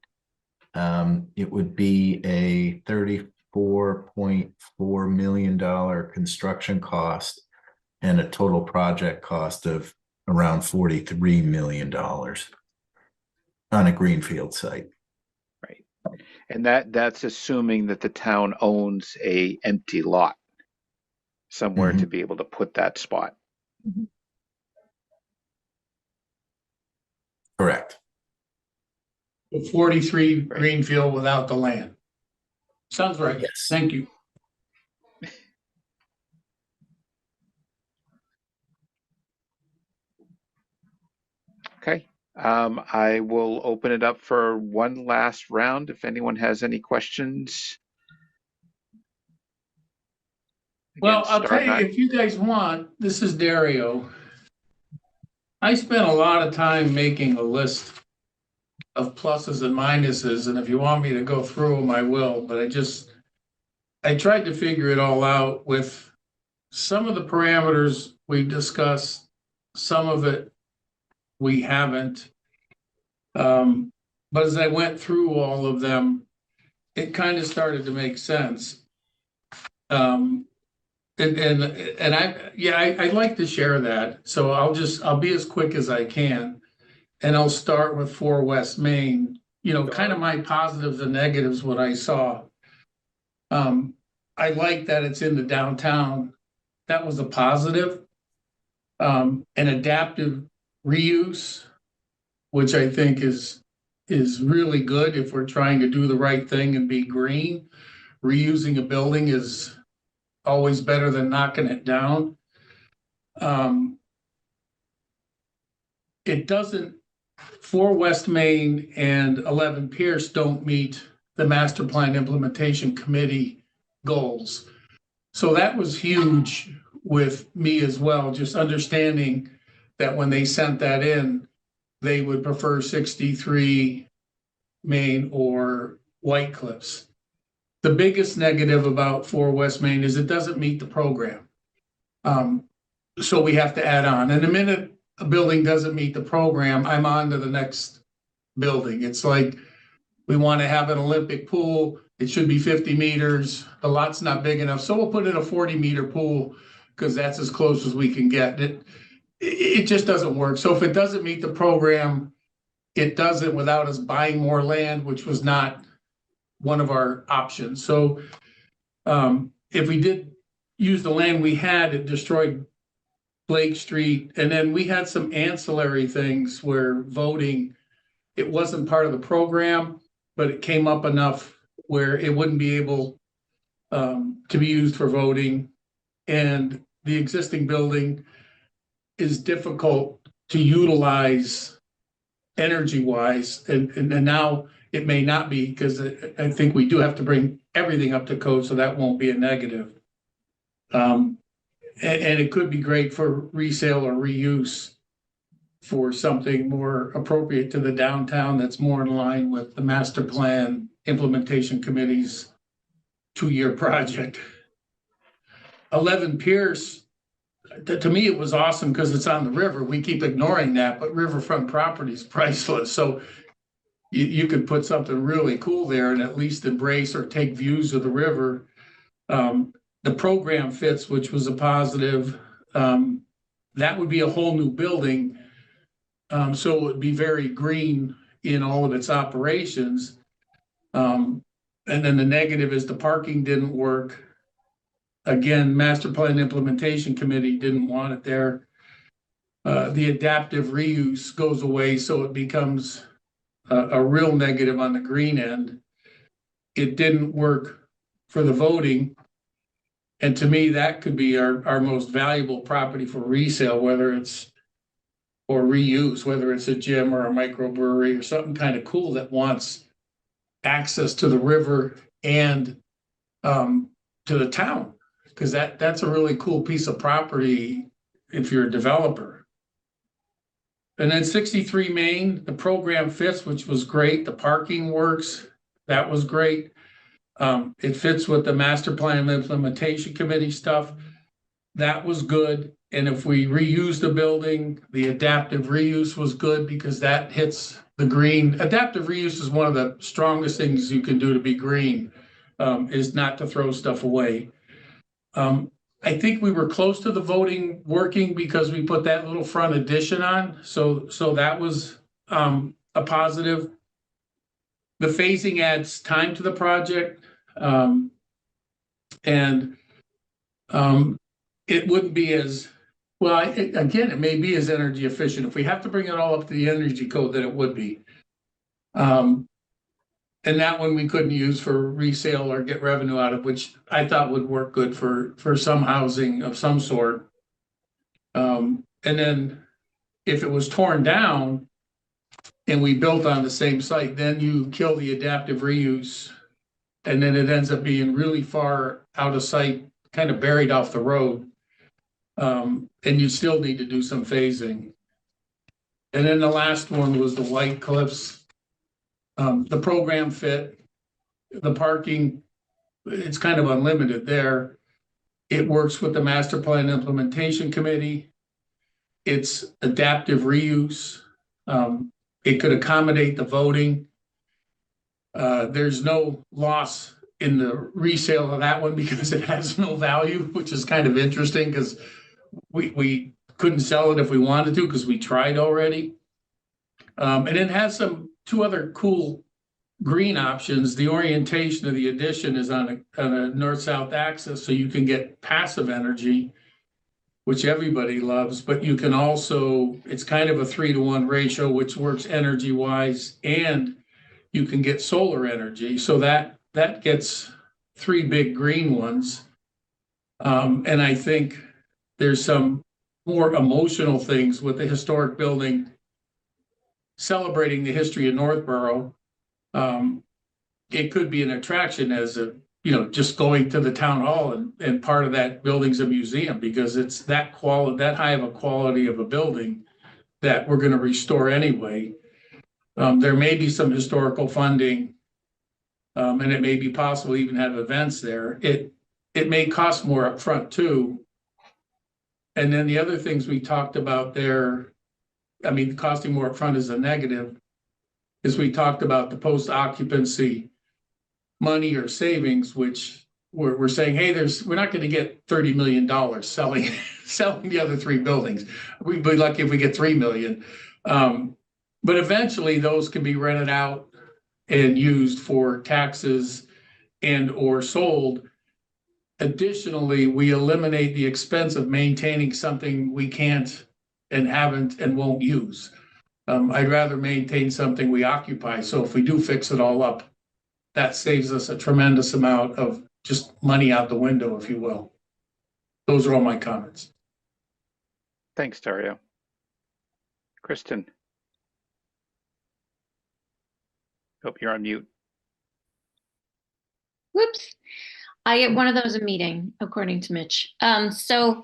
S7: It would be a $34.4 million construction cost and a total project cost of around $43 million on a greenfield site.
S1: Right. And that's assuming that the town owns a empty lot somewhere to be able to put that spot.
S7: Correct.
S3: 43 greenfield without the land. Sounds right.
S7: Yes.
S3: Thank you.
S1: Okay. I will open it up for one last round if anyone has any questions.
S3: Well, I'll tell you, if you guys want, this is Dario. I spent a lot of time making a list of pluses and minuses, and if you want me to go through them, I will, but I tried to figure it all out with some of the parameters we've discussed, some of it we haven't. But as I went through all of them, it kind of started to make sense. And I'd like to share that. So I'll be as quick as I can. And I'll start with 4 West Main, you know, kind of my positives and negatives, what I saw. I like that it's in the downtown. That was a positive. An adaptive reuse, which I think is really good if we're trying to do the right thing and be green. Reusing a building is always better than knocking it down. It doesn't, 4 West Main and 11 Pierce don't meet the Master Plan Implementation Committee goals. So that was huge with me as well, just understanding that when they sent that in, they would prefer 63 Main or White Cliffs. The biggest negative about 4 West Main is it doesn't meet the program. So we have to add on. And the minute a building doesn't meet the program, I'm on to the next building. It's like we want to have an Olympic pool. It should be 50 meters. The lot's not big enough. So we'll put in a 40-meter pool because that's as close as we can get. It just doesn't work. So if it doesn't meet the program, it does it without us buying more land, which was not one of our options. So if we did use the land we had, it destroyed Blake Street. And then we had some ancillary things where voting, it wasn't part of the program, but it came up enough where it wouldn't be able to be used for voting. And the existing building is difficult to utilize energy-wise. And now it may not be, because I think we do have to bring everything up to code, so that won't be a negative. and it could be great for resale or reuse for something more appropriate to the downtown that's more in line with the master plan implementation committee's 2-year project. 11 Pierce, to me, it was awesome because it's on the river. We keep ignoring that, but riverfront property is priceless. So you could put something really cool there and at least embrace or take views of the river. The program fits, which was a positive. That would be a whole new building. So it would be very green in all of its operations. And then the negative is the parking didn't work. Again, master plan implementation committee didn't want it there. The adaptive reuse goes away, so it becomes a real negative on the green end. It didn't work for the voting. And to me, that could be our most valuable property for resale, whether it's or reuse, whether it's a gym or a microbrewery or something kind of cool that wants access to the river and to the town, because that's a really cool piece of property if you're a developer. And then 63 Main, the program fits, which was great. The parking works. That was great. It fits with the master plan implementation committee stuff. That was good. And if we reuse the building, the adaptive reuse was good because that hits the green. Adaptive reuse is one of the strongest things you can do to be green, is not to throw stuff away. I think we were close to the voting working because we put that little front addition on. So that was a positive. The phasing adds time to the project. It wouldn't be as, well, again, it may be as energy efficient. If we have to bring it all up to the energy code, then it would be. And that one we couldn't use for resale or get revenue out of, which I thought would work good for some housing of some sort. And then if it was torn down and we built on the same site, then you kill the adaptive reuse. And then it ends up being really far out of sight, kind of buried off the road. And you still need to do some phasing. And then the last one was the White Cliffs. The program fit, the parking, it's kind of unlimited there. It works with the master plan implementation committee. It's adaptive reuse. It could accommodate the voting. There's no loss in the resale of that one because it has no value, which is kind of interesting because we couldn't sell it if we wanted to because we tried already. And it has two other cool green options. The orientation of the addition is on a north-south axis, so you can get passive energy, which everybody loves, but you can also, it's kind of a 3-to-1 ratio, which works energy-wise, and you can get solar energy. So that gets 3 big green ones. And I think there's some more emotional things with the historic building celebrating the history of Northborough. It could be an attraction as just going to the town hall and part of that building's a museum because it's that high of a quality of a building that we're going to restore anyway. There may be some historical funding, and it may be possible to even have events there. It may cost more up front too. And then the other things we talked about there, I mean, costing more upfront is a negative, is we talked about the post-occupancy money or savings, which we're saying, hey, we're not going to get $30 million selling the other 3 buildings. We'd be lucky if we get 3 million. But eventually those can be rented out and used for taxes and or sold. Additionally, we eliminate the expense of maintaining something we can't and haven't and won't use. I'd rather maintain something we occupy. So if we do fix it all up, that saves us a tremendous amount of just money out the window, if you will. Those are all my comments.
S1: Thanks, Dario. Kristen. Hope you're on mute.
S11: Whoops. I get one of those a meeting, according to Mitch. So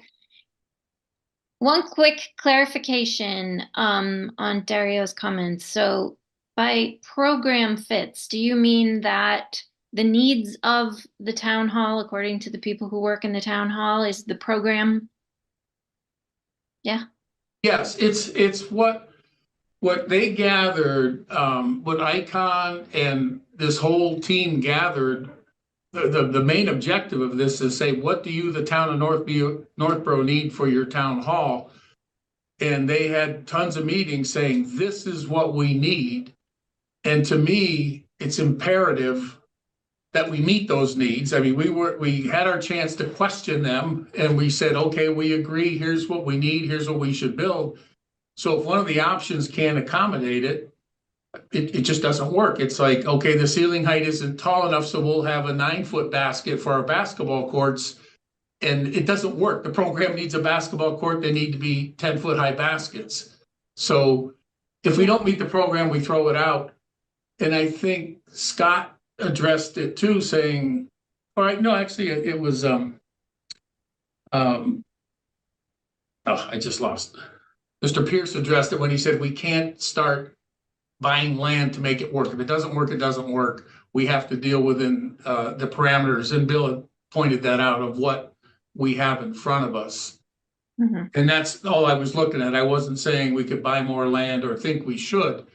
S11: One quick clarification on Dario's comments. So by program fits, do you mean that the needs of the town hall, according to the people who work in the town hall, is the program? Yeah.
S3: Yes, it's what they gathered, what Icon and this whole team gathered. The main objective of this is say, what do you, the town of Northborough, need for your town hall? And they had tons of meetings saying, this is what we need. And to me, it's imperative that we meet those needs. I mean, we had our chance to question them and we said, okay, we agree, here's what we need, here's what we should build. So if one of the options can't accommodate it, it just doesn't work. It's like, okay, the ceiling height isn't tall enough, so we'll have a 9-foot basket for our basketball courts. And it doesn't work. The program needs a basketball court, they need to be 10-foot high baskets. So if we don't meet the program, we throw it out. And I think Scott addressed it too, saying, all right, no, actually it was I just lost. Mr. Pierce addressed it when he said we can't start buying land to make it work. If it doesn't work, it doesn't work. We have to deal within the parameters. And Bill had pointed that out of what we have in front of us.
S11: Mm-hmm.
S3: And that's all I was looking at. I wasn't saying we could buy more land or think we should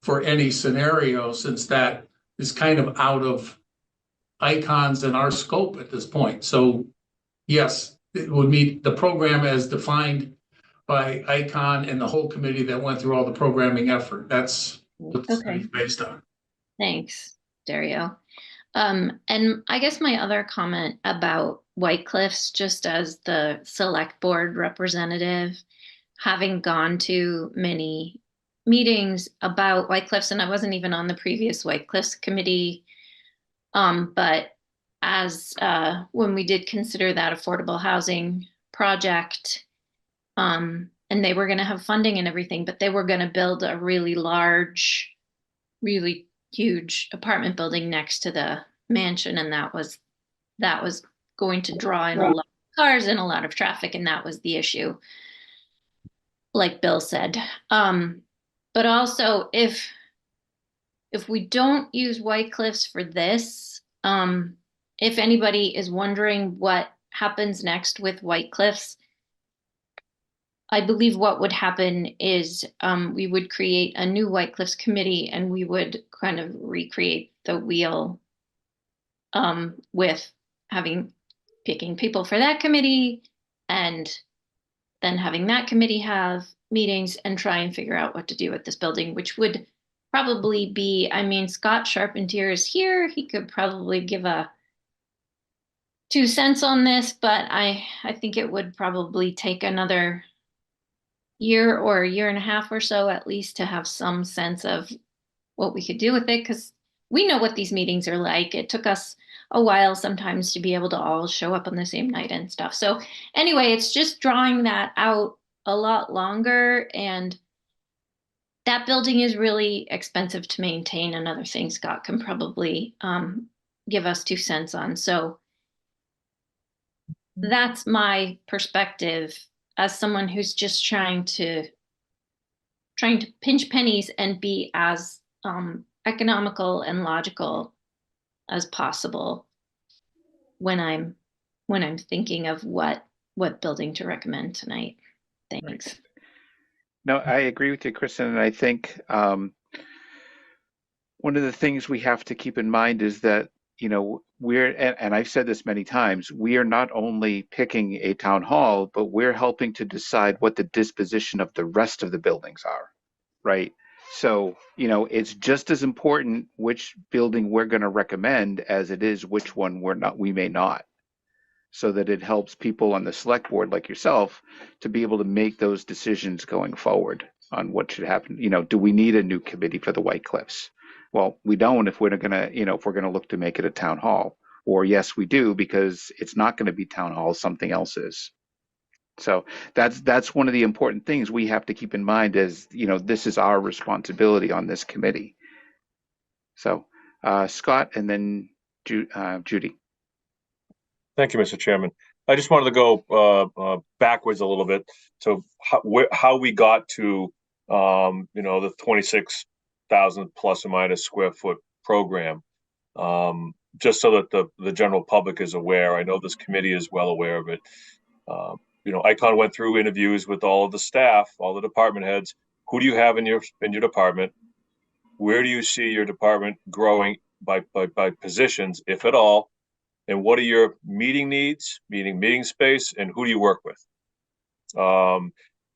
S3: for any scenario, since that is kind of out of Icon's and our scope at this point. So yes, it would meet the program as defined by Icon and the whole committee that went through all the programming effort. That's what the study's based on.
S11: Thanks, Dario. And I guess my other comment about White Cliffs, just as the select board representative, having gone to many meetings about White Cliffs, and I wasn't even on the previous White Cliffs committee, but as when we did consider that affordable housing project, and they were going to have funding and everything, but they were going to build a really large, really huge apartment building next to the mansion, and that was going to draw in a lot of cars and a lot of traffic, and that was the issue, like Bill said. But also, if we don't use White Cliffs for this, if anybody is wondering what happens next with White Cliffs, I believe what would happen is we would create a new White Cliffs committee, and we would kind of recreate the wheel with picking people for that committee, and then having that committee have meetings and try and figure out what to do with this building, which would probably be, I mean, Scott Charpentier is here. He could probably give a 2 cents on this, but I think it would probably take another year or a year and a half or so at least to have some sense of what we could do with it, because we know what these meetings are like. It took us a while sometimes to be able to all show up on the same night and stuff. So anyway, it's just drawing that out a lot longer, and that building is really expensive to maintain. Another thing Scott can probably give us 2 cents on. So that's my perspective as someone who's just trying to pinch pennies and be as economical and logical as possible when I'm thinking of what building to recommend tonight. Thanks.
S1: Right. No, I agree with you, Kristen, and I think one of the things we have to keep in mind is that, you know, and I've said this many times, we are not only picking a town hall, but we're helping to decide what the disposition of the rest of the buildings are, right? So, you know, it's just as important which building we're going to recommend as it is which one we may not, so that it helps people on the select board like yourself to be able to make those decisions going forward on what should happen. You know, do we need a new committee for the White Cliffs? Well, we don't if we're going to, you know, if we're going to look to make it a town hall. Or yes, we do, because it's not going to be town hall, something else is. So that's one of the important things we have to keep in mind is, you know, this is our responsibility on this committee. So Scott, and then Judy.
S4: Thank you, Mr. Chairman. I just wanted to go backwards a little bit to how we got to the 26,000 plus or minus square foot program. Just so that the general public is aware. I know this committee is well aware of it. Icon went through interviews with all of the staff, all the department heads. Who do you have in your department? Where do you see your department growing by positions, if at all? And what are your meeting needs, meeting space, and who do you work with?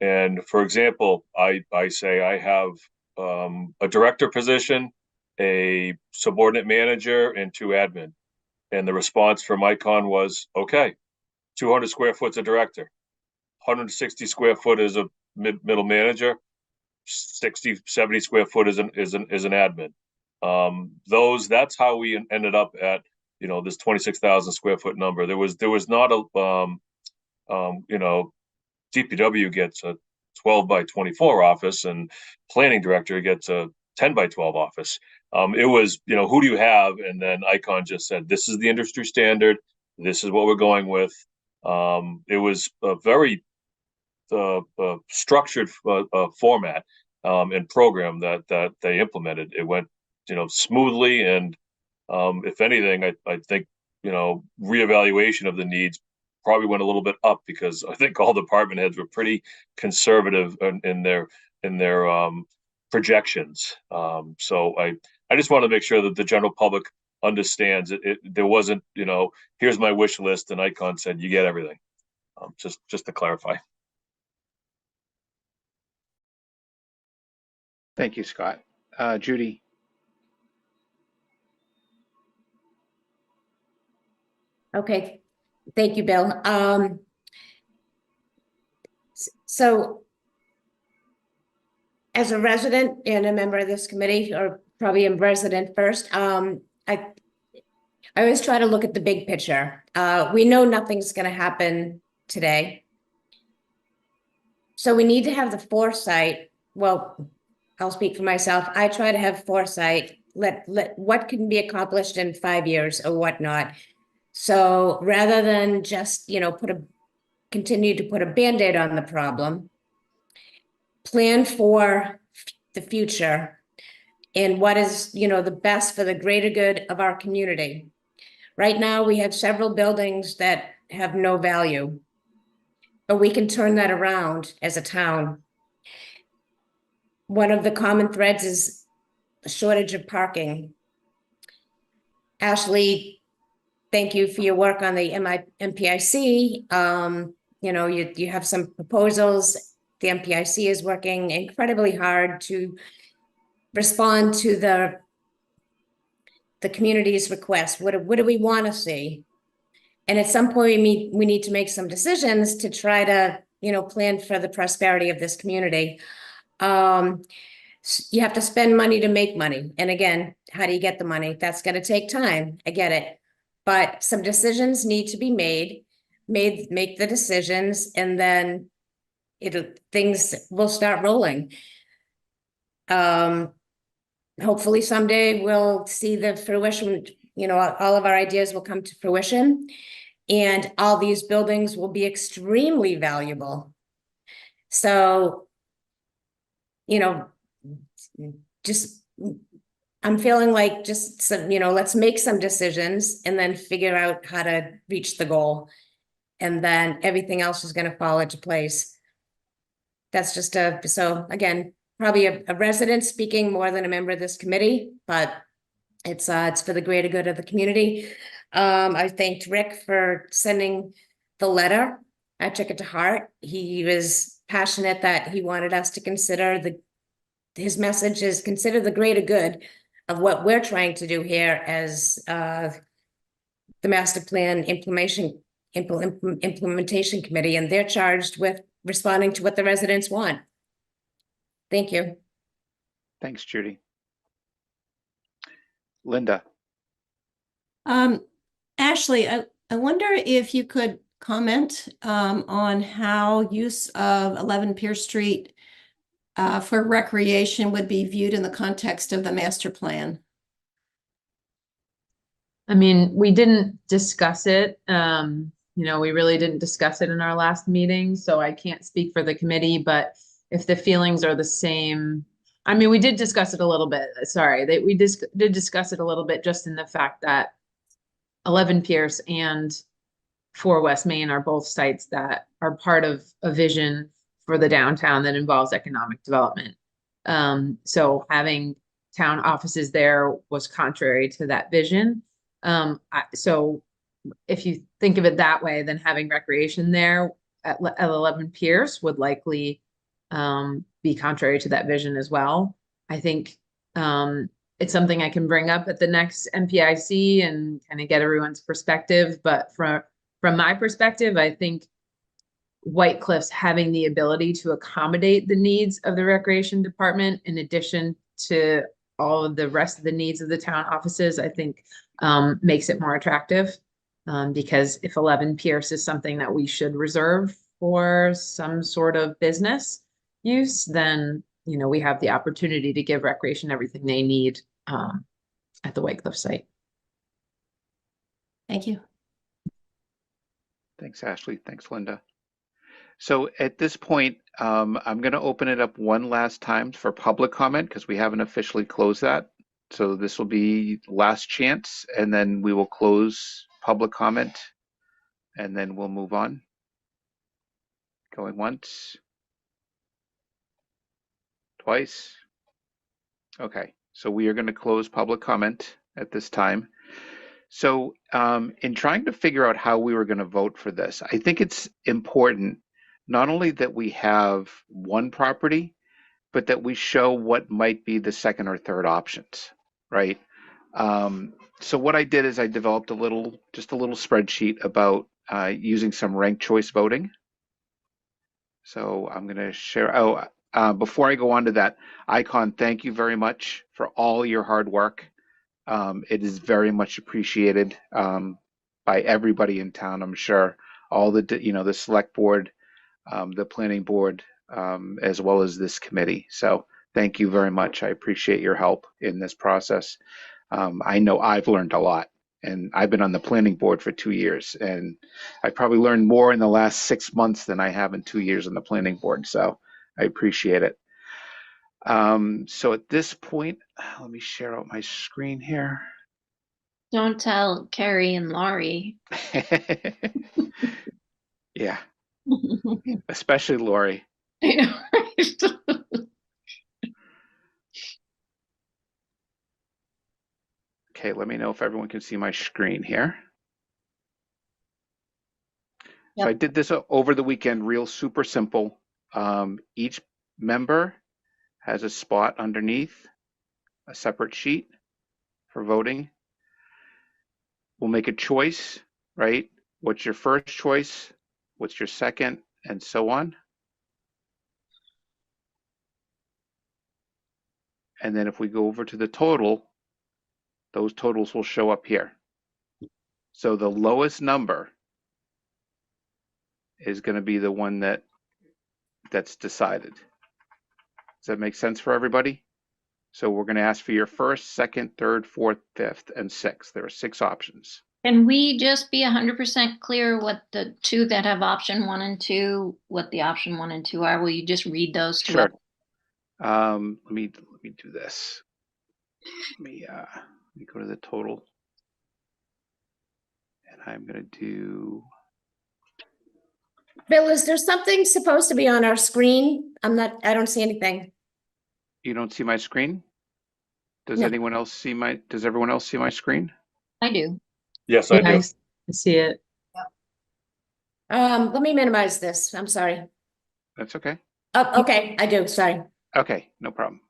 S4: And for example, I say I have a director position, a subordinate manager, and 2 admin. And the response from Icon was, okay, 200 square foot's a director, 160 square foot is a middle manager, 60, 70 square foot is an admin. That's how we ended up at, this 26,000 square foot number. There was not a, DPW gets a 12 by 24 office and planning director gets a 10 by 12 office. It was, who do you have? And then Icon just said, this is the industry standard. This is what we're going with. It was a very structured format and program that they implemented. It went, smoothly. And if anything, I think, reevaluation of the needs probably went a little bit up because I think all department heads were pretty conservative in their projections. So I just want to make sure that the general public understands there wasn't, here's my wish list and Icon said, you get everything. Just to clarify.
S1: Thank you, Scott. Judy.
S2: Okay, thank you, Bill. So as a resident and a member of this committee, or probably a resident first, I always try to look at the big picture. We know nothing's going to happen today. So we need to have the foresight. Well, I'll speak for myself. I try to have foresight, let what can be accomplished in 5 years or whatnot. So rather than just, continue to put a Band-Aid on the problem, plan for the future and what is, the best for the greater good of our community. Right now, we have several buildings that have no value, but we can turn that around as a town. One of the common threads is the shortage of parking. Ashley, thank you for your work on the MPIC. You have some proposals. The MPIC is working incredibly hard to respond to the community's request. What do we want to see? And at some point, we need to make some decisions to try to, plan for the prosperity of this community. You have to spend money to make money. And again, how do you get the money? That's going to take time. I get it. But some decisions need to be made, make the decisions, and then things will start rolling. Hopefully someday we'll see the fruition, all of our ideas will come to fruition and all these buildings will be extremely valuable. So, just I'm feeling like just some, let's make some decisions and then figure out how to reach the goal. And then everything else is going to fall into place. That's just so again, probably a resident speaking more than a member of this committee, but it's for the greater good of the community. I thanked Rick for sending the letter. I took it to heart. He was passionate that he wanted us to consider his message is consider the greater good of what we're trying to do here as the master plan implementation committee, and they're charged with responding to what the residents want. Thank you.
S1: Thanks, Judy. Linda.
S8: Ashley, I wonder if you could comment on how use of 11 Pierce Street for recreation would be viewed in the context of the master plan.
S6: I mean, we didn't discuss it we really didn't discuss it in our last meeting, so I can't speak for the committee, but if the feelings are the same, I mean, we did discuss it a little bit, sorry, we did discuss it a little bit just in the fact that 11 Pierce and 4 West Main are both sites that are part of a vision for the downtown that involves economic development. So having town offices there was contrary to that vision. So if you think of it that way, then having recreation there at 11 Pierce would likely be contrary to that vision as well. I think it's something I can bring up at the next MPIC and kind of get everyone's perspective. But from my perspective, I think White Cliffs having the ability to accommodate the needs of the recreation department in addition to all of the rest of the needs of the town offices, I think makes it more attractive. Because if 11 Pierce is something that we should reserve for some sort of business use, then, we have the opportunity to give recreation everything they need at the White Cliff site.
S8: Thank you.
S1: Thanks, Ashley. Thanks, Linda. So at this point, I'm going to open it up one last time for public comment because we haven't officially closed that. So this will be last chance, and then we will close public comment, and then we'll move on. Going once, twice. Okay, so we are going to close public comment at this time. So in trying to figure out how we were going to vote for this, I think it's important not only that we have one property, but that we show what might be the second or third options, right? So what I did is I developed just a little spreadsheet about using some ranked choice voting. So I'm going to share. Before I go on to that, Icon, thank you very much for all your hard work. It is very much appreciated by everybody in town. I'm sure all the select board, the planning board, as well as this committee. So thank you very much. I appreciate your help in this process. I know I've learned a lot, and I've been on the planning board for 2 years, and I probably learned more in the last 6 months than I have in 2 years on the planning board. So I appreciate it. So at this point, let me share out my screen here.
S11: Don't tell Carrie and Laurie.
S1: Yeah, especially Lori.
S11: I know, right?
S1: Okay, let me know if everyone can see my screen here. So I did this over the weekend, real super simple. Each member has a spot underneath a separate sheet for voting. We'll make a choice, right? What's your first choice? What's your second? And so on. And then if we go over to the total, those totals will show up here. So the lowest number is going to be the one that's decided. Does that make sense for everybody? So we're going to ask for your first, second, third, fourth, fifth, and sixth. There are 6 options.
S11: Can we just be 100% clear what the 2 that have option 1 and 2, what the option 1 and 2 are? Will you just read those to us?
S1: Sure. Let me do this. Let me go to the total, and I'm going to do.
S2: Bill, is there something supposed to be on our screen? I don't see anything.
S1: You don't see my screen? Does
S2: No.
S1: anyone else see does everyone else see my screen?
S11: I do.
S4: Yes, I do.
S6: I see it.
S2: Let me minimize this. I'm sorry.
S1: That's okay.
S2: Oh, okay, I do, sorry.
S1: Okay, no problem.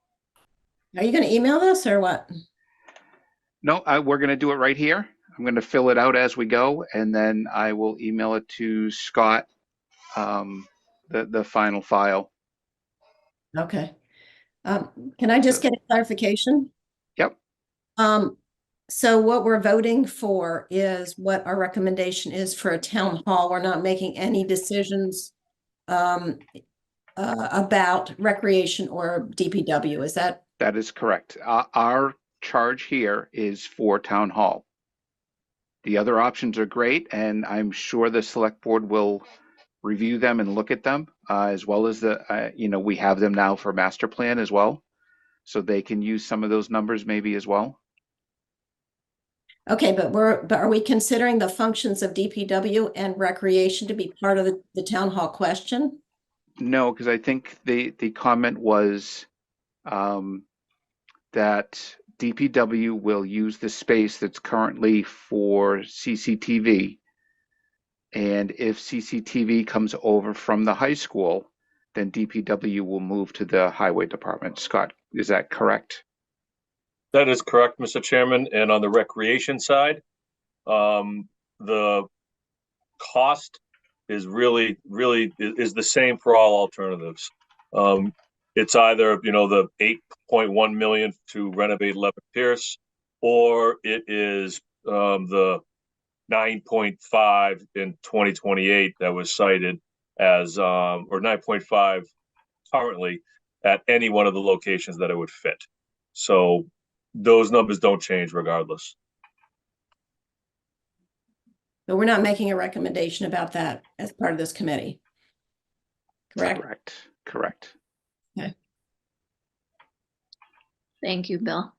S8: Are you going to email this or what?
S1: No, we're going to do it right here. I'm going to fill it out as we go, and then I will email it to Scott, the final file.
S8: Okay. Can I just get a clarification?
S1: Yep.
S8: So what we're voting for is what our recommendation is for a town hall. We're not making any decisions about recreation or DPW. Is that?
S1: That is correct. Our charge here is for town hall. The other options are great, and I'm sure the select board will review them and look at them, as well as we have them now for master plan as well. So they can use some of those numbers maybe as well.
S8: Okay, but are we considering the functions of DPW and recreation to be part of the town hall question?
S1: No, because I think the comment was that DPW will use the space that's currently for CCTV. And if CCTV comes over from the high school, then DPW will move to the highway department. Scott, is that correct?
S4: That is correct, Mr. Chairman. And on the recreation side, the cost is really is the same for all alternatives. It's either, the 8.1 million to renovate 11 Pierce, or it is the 9.5 in 2028 that was cited as or 9.5 currently at any one of the locations that it would fit. So those numbers don't change regardless.
S8: But we're not making a recommendation about that as part of this committee. Correct?
S1: Correct.
S8: Okay.
S11: Thank you, Bill.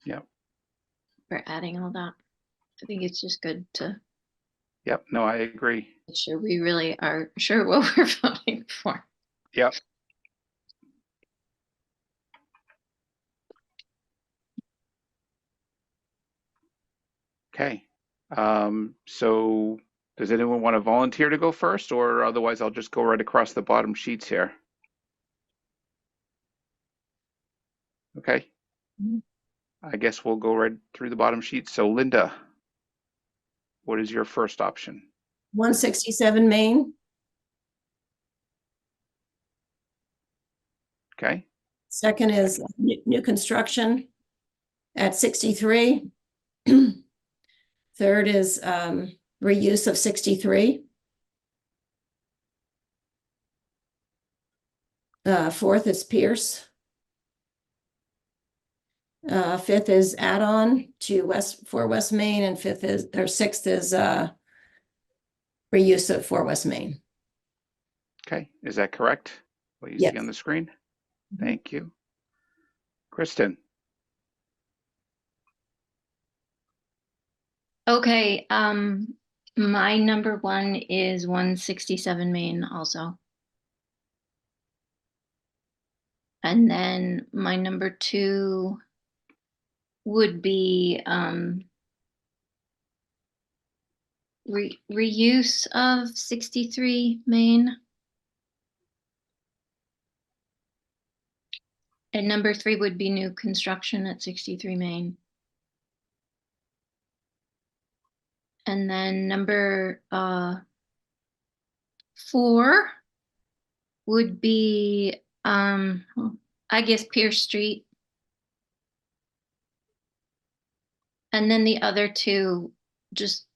S1: Yep.
S11: For adding all that. I think it's just good to
S1: Yep. No, I agree.
S11: make sure we really are sure what we're voting for.
S1: Yep. Okay. So does anyone want to volunteer to go first, or otherwise I'll just go right across the bottom sheets here? Okay. I guess we'll go right through the bottom sheets. So Linda, what is your first option?
S8: 167 Main.
S1: Okay.
S8: Second is new construction at 63. Third is reuse of 63. Fourth is Pierce. Fifth is add-on to West Main, and sixth is reuse of 4 West Main.
S1: Okay. Is that correct? What you
S8: Yes.
S1: see on the screen? Thank you. Kristen.
S11: Okay, my number 1 is 167 Main also. And then my number 2 would be reuse of 63 Main. And number 3 would be new construction at 63 Main. And then number 4 would be I guess Pierce Street. And then the other 2 just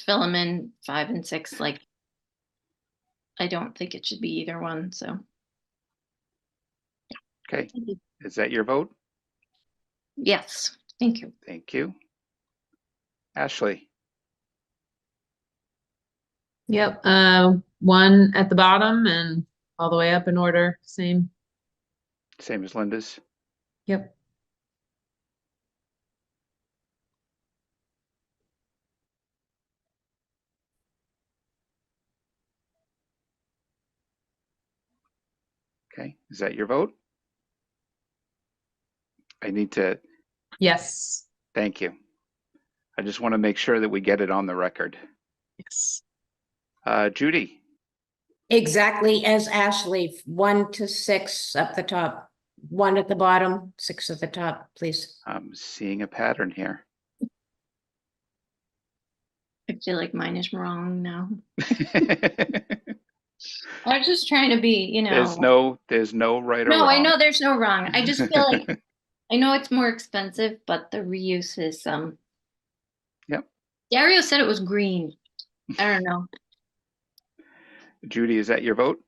S11: fill them in 5 and 6. Like, I don't think it should be either one. So
S1: Okay. Is that your vote?
S11: yes, thank you.
S1: Thank you. Ashley.
S6: Yep, 1 at the bottom and all the way up in order, same.
S1: Same as Linda's.
S6: Yep.
S1: Okay. Is that your vote? I need to.
S6: Yes.
S1: Thank you. I just want to make sure that we get it on the record.
S6: Yes.
S1: Judy.
S2: Exactly as Ashley, 1 to 6 up the top, 1 at the bottom, 6 at the top, please.
S1: I'm seeing a pattern here.
S11: I feel like mine is wrong now. I was just trying to be,
S1: There's no right or
S11: No,
S1: wrong.
S11: I know there's no wrong. I just feel like I know it's more expensive, but the reuse is
S1: Yep.
S11: Dario said it was green. I don't know.
S1: Judy, is that your vote?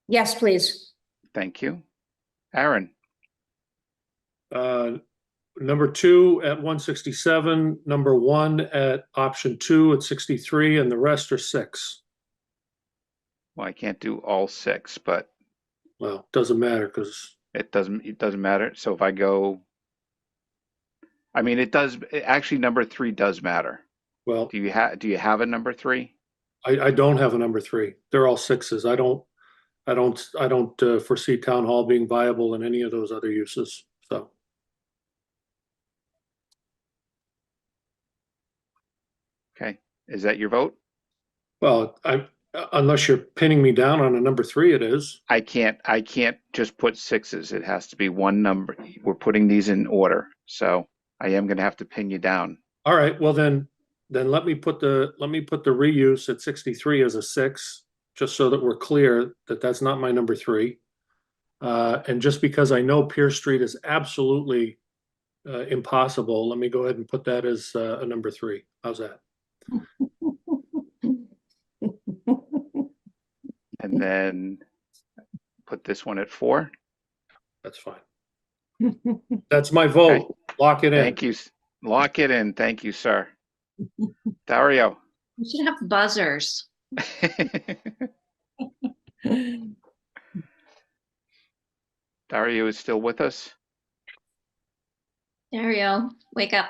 S2: Yes, please.
S1: Thank you. Aaron.
S9: number 2 at 167, number 1 at option 2 at 63, and the rest are 6.
S1: Well, I can't do all 6, but
S9: Well, doesn't matter because,
S1: it doesn't matter. So if I go, I mean, it does, actually, number 3 does matter.
S9: well,
S1: Do you have a number 3?
S9: I don't have a number 3. They're all 6s. I don't foresee town hall being viable in any of those other uses, so.
S1: Okay, is that your vote?
S9: Well, unless you're pinning me down on a number 3, it is.
S1: I can't just put 6s. It has to be one number. We're putting these in order, so I am gonna have to pin you down.
S9: All right, well then let me put the reuse at 63 as a 6, just so that we're clear that that's not my number 3. And just because I know Pierce Street is absolutely impossible, let me go ahead and put that as a number 3. How's that?
S1: And then put this one at 4.
S9: That's fine. That's my vote. Lock it in.
S1: Thank you. Lock it in. Thank you, sir. Dario.
S11: We should have buzzers.
S1: Dario is still with us.
S11: Dario, wake up.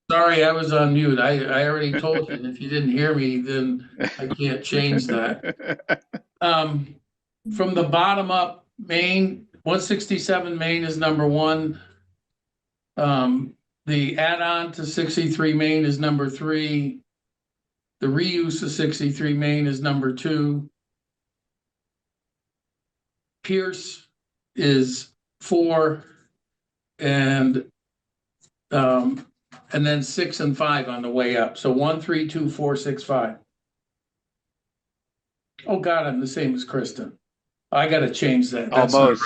S3: Sorry, I was on mute. I already told you, and if you didn't hear me, then I can't change that. From the bottom up, Main, 167 Main is number 1. The add-on to 63 Main is number 3. The reuse of 63 Main is number 2. Pierce is 4, and then 6 and 5 on the way up. So 1, 3, 2, 4, 6, 5. Oh God, I'm the same as Kristen. I gotta change that. That's not
S1: Almost.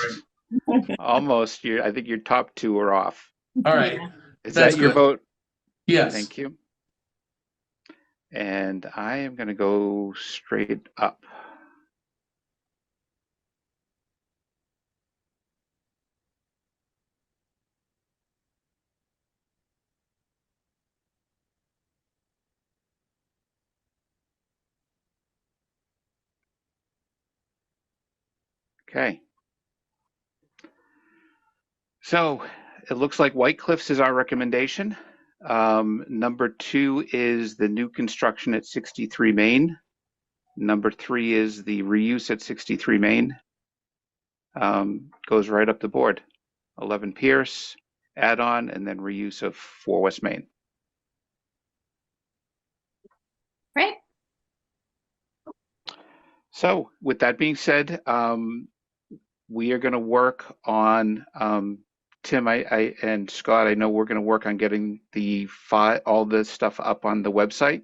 S3: right.
S1: Almost. I think your top 2 are off.
S3: All right.
S1: Is
S3: That's
S1: that your
S3: good.
S1: vote?
S3: Yes.
S1: Thank you. And I am going to go straight up. Okay. So it looks like White Cliffs is our recommendation. Number 2 is the new construction at 63 Main. Number 3 is the reuse at 63 Main. Goes right up the board. 11 Pierce, add-on, and then reuse of 4 West Main.
S11: Right?
S1: So with that being said, we are going to work on Tim and Scott. I know we're going to work on getting all this stuff up on the website,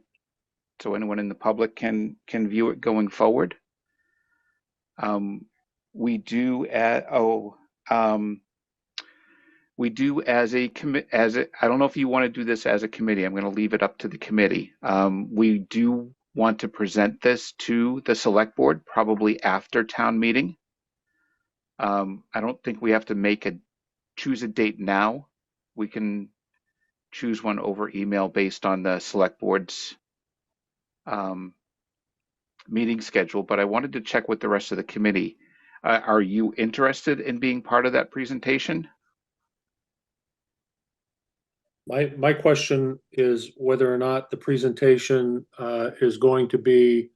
S1: so anyone in the public can view it going forward. We do as a I don't know if you want to do this as a committee. I'm going to leave it up to the committee. We do want to present this to the select board probably after town meeting. I don't think we have to choose a date now. We can choose one over email based on the select board's meeting schedule, but I wanted to check with the rest of the committee. Are you interested in being part of that presentation?
S9: My question is whether or not the presentation is going to be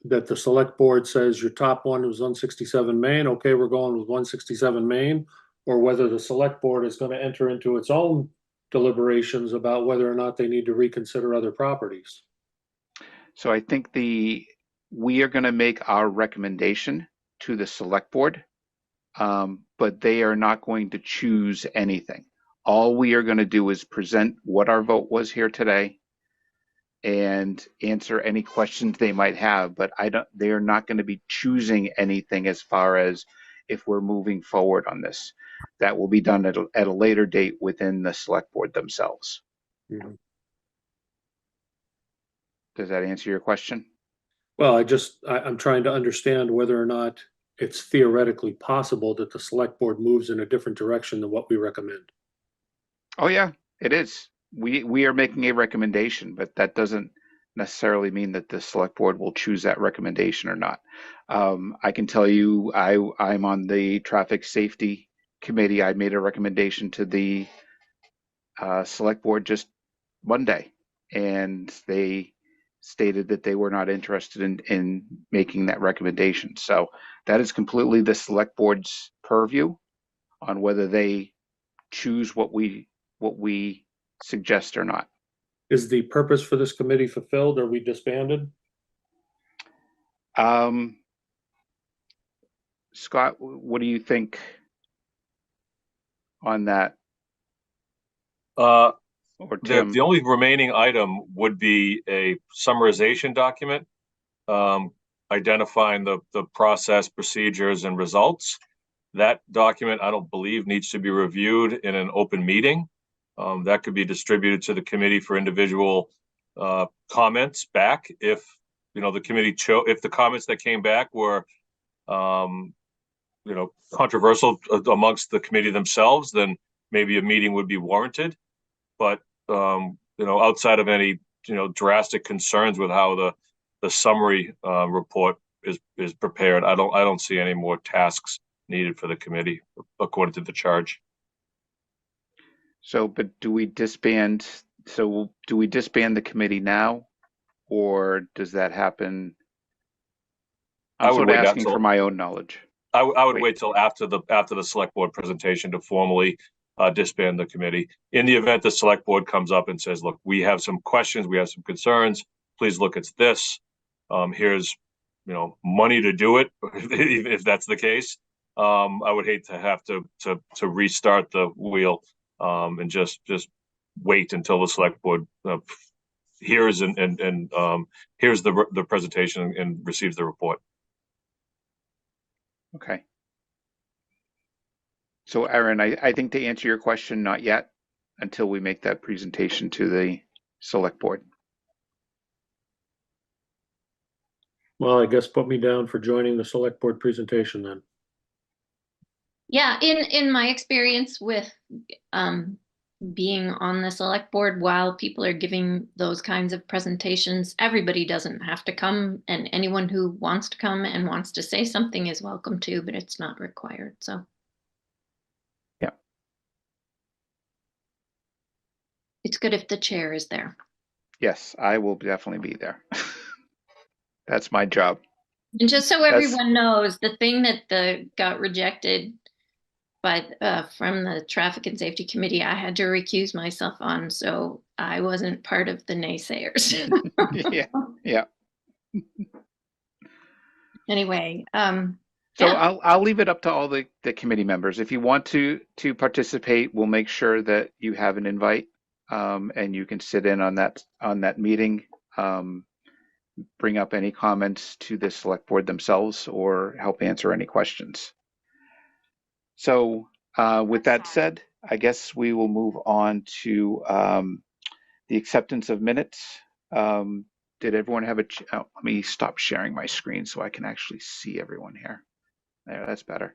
S9: that the select board says your top one was 167 Main. Okay, we're going with 167 Main, or whether the select board is going to enter into its own deliberations about whether or not they need to reconsider other properties.
S1: So I think we are going to make our recommendation to the select board, but they are not going to choose anything. All we are going to do is present what our vote was here today and answer any questions they might have, but they are not going to be choosing anything as far as if we're moving forward on this. That will be done at a later date within the select board themselves.
S9: Mm-hmm.
S1: Does that answer your question?
S9: Well, I'm trying to understand whether or not it's theoretically possible that the select board moves in a different direction than what we recommend.
S1: Oh yeah, it is. We are making a recommendation, but that doesn't necessarily mean that the select board will choose that recommendation or not. I can tell you, I'm on the traffic safety committee. I made a recommendation to the select board just Monday, and they stated that they were not interested in making that recommendation. So that is completely the select board's purview on whether they choose what we suggest or not.
S9: Is the purpose for this committee fulfilled? Are we disbanded?
S1: Scott, what do you think on that?
S4: Uh,
S1: Or
S4: the
S1: Tim?
S4: only remaining item would be a summarization document, identifying the process, procedures, and results. That document, I don't believe, needs to be reviewed in an open meeting. That could be distributed to the committee for individual comments back if, you know, the committee if the comments that came back were, you know, controversial amongst the committee themselves, then maybe a meeting would be warranted. But, you know, outside of any, you know, drastic concerns with how the summary report is prepared, I don't see any more tasks needed for the committee according to the charge.
S1: So, but do we disband? So, do we disband the committee now, or does that happen?
S4: I
S1: I'm
S4: would
S1: sort of
S4: wait
S1: asking for
S4: until
S1: my own knowledge.
S4: I would wait till after the select board presentation to formally disband the committee. In the event the select board comes up and says, look, we have some questions, we have some concerns, please look at this. Here's, you know, money to do it, if that's the case. I would hate to have to restart the wheel and just wait until the select board hears and hears the presentation and receives the report.
S1: Okay. So, Aaron, I think to answer your question, not yet, until we make that presentation to the select board.
S9: Well, I guess put me down for joining the select board presentation then.
S11: Yeah, in my experience with being on the select board while people are giving those kinds of presentations, everybody doesn't have to come, and anyone who wants to come and wants to say something is welcome to, but it's not required. So
S1: yeah,
S11: it's good if the chair is there.
S1: Yes, I will definitely be there. That's my job.
S11: And just so everyone knows, the thing that got rejected by from the Traffic and Safety Committee, I had to recuse myself on, so I wasn't part of the naysayers.
S1: Yeah.
S11: Anyway,
S1: So
S11: yeah.
S1: I'll leave it up to all the committee members. If you want to participate, we'll make sure that you have an invite, and you can sit in on that meeting. Bring up any comments to the select board themselves or help answer any questions. So with that said, I guess we will move on to the acceptance of minutes. Did everyone have let me stop sharing my screen so I can actually see everyone here. There, that's better.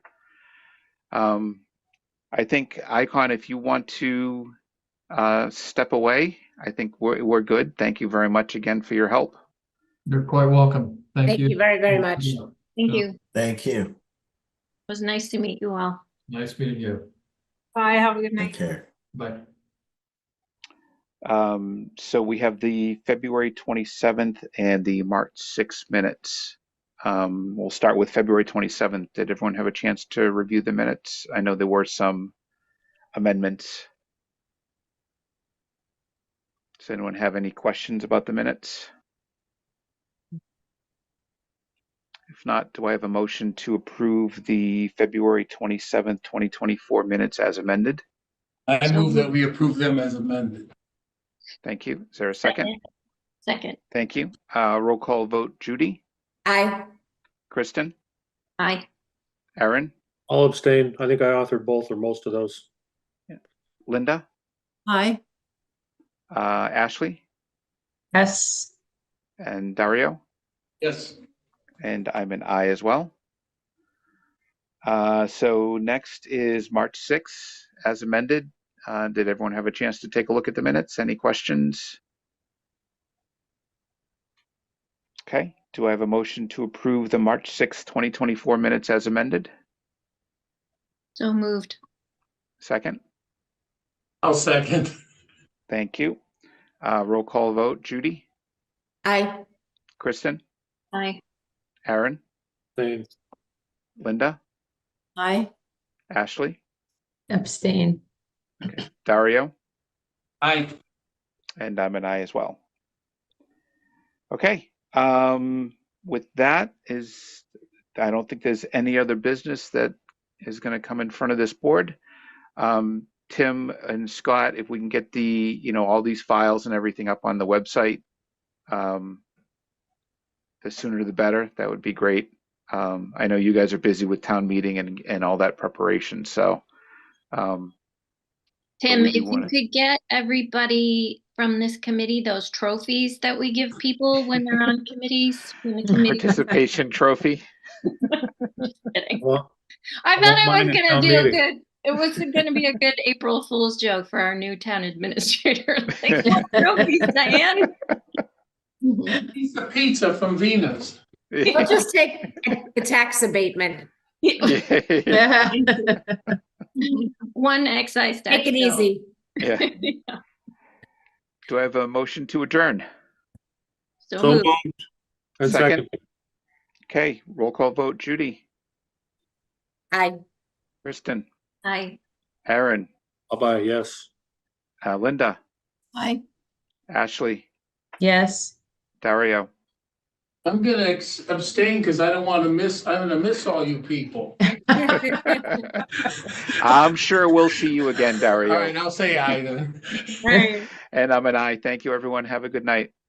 S1: I think, Icon, if you want to step away, I think we're good. Thank you very much again for your help.
S13: You're quite welcome. Thank you.
S2: Thank you very, very much.
S11: Thank you.
S7: Thank you.
S11: It was nice to meet you all.
S13: Nice meeting you.
S5: Bye, have a good
S7: Take
S5: night.
S7: care.
S13: Bye.
S1: So we have the February 27th and the March 6th minutes. We'll start with February 27th. Did everyone have a chance to review the minutes? I know there were some amendments. Does anyone have any questions about the minutes? If not, do I have a motion to approve the February 27th, 2024 minutes as amended?
S3: I move that we approve them as amended.
S1: Thank you. Is there a second?
S11: Second.
S1: Thank you. Roll call vote. Judy?
S2: Aye.
S1: Kristen?
S11: Aye.
S1: Aaron?
S9: I'll abstain. I think I authored both or most of those.
S1: Linda?
S8: Aye.
S1: Ashley?
S6: Yes.
S1: And Dario?
S3: Yes.
S1: And I'm an I as well. So next is March 6th as amended. Did everyone have a chance to take a look at the minutes? Any questions? Okay, do I have a motion to approve the March 6th, 2024 minutes as amended?
S11: So moved.
S1: Second,
S3: I'll second.
S1: thank you. Roll call vote, Judy,
S2: Aye.
S1: Kristen,
S11: Aye.
S1: Aaron,
S3: Same.
S1: Linda,
S8: Aye.
S1: Ashley,
S6: Abstain.
S1: Dario,
S3: Aye.
S1: and I'm an aye as well. Okay, with that is, I don't think there's any other business that is going to come in front of this board. Tim and Scott, if we can get the, all these files and everything up on the website, the sooner the better, that would be great. I know you guys are busy with town meeting and all that preparation, so.
S11: Tim,
S1: we
S11: if
S1: do
S11: you
S1: wanna-
S11: could get everybody from this committee those trophies that we give people when they're on committees. When the committee
S1: Participation trophy.
S11: kidding.
S10: Well,
S11: I
S10: I
S11: thought
S10: want
S11: it
S10: mine
S11: was
S10: at
S11: gonna
S10: town
S11: be a
S10: meeting.
S11: good. It was gonna be a good April Fool's joke for our new town administrator. Like, what trophies, Diane?
S3: Piece of pizza from Venus.
S2: We'll just take the tax abatement.
S1: Yeah.
S11: One excise tax.
S2: Take it
S11: bill.
S2: easy.
S1: Yeah. Do I have a motion to adjourn?
S11: So
S3: So
S11: moved.
S3: moved. And
S1: Second.
S3: second.
S1: Okay, roll call vote, Judy,
S2: Aye.
S1: Kristen,
S11: Aye.
S1: Aaron,
S3: Bye-bye, yes.
S1: Linda,
S8: Aye.
S1: Ashley,
S6: Yes.
S1: Dario.
S3: I'm gonna abstain because I'm gonna miss all you people.
S1: I'm sure we'll see you again,
S3: All right,
S1: Dario.
S3: I'll say aye then.
S11: Right.
S1: And I'm an aye. Thank you, everyone. Have a good night.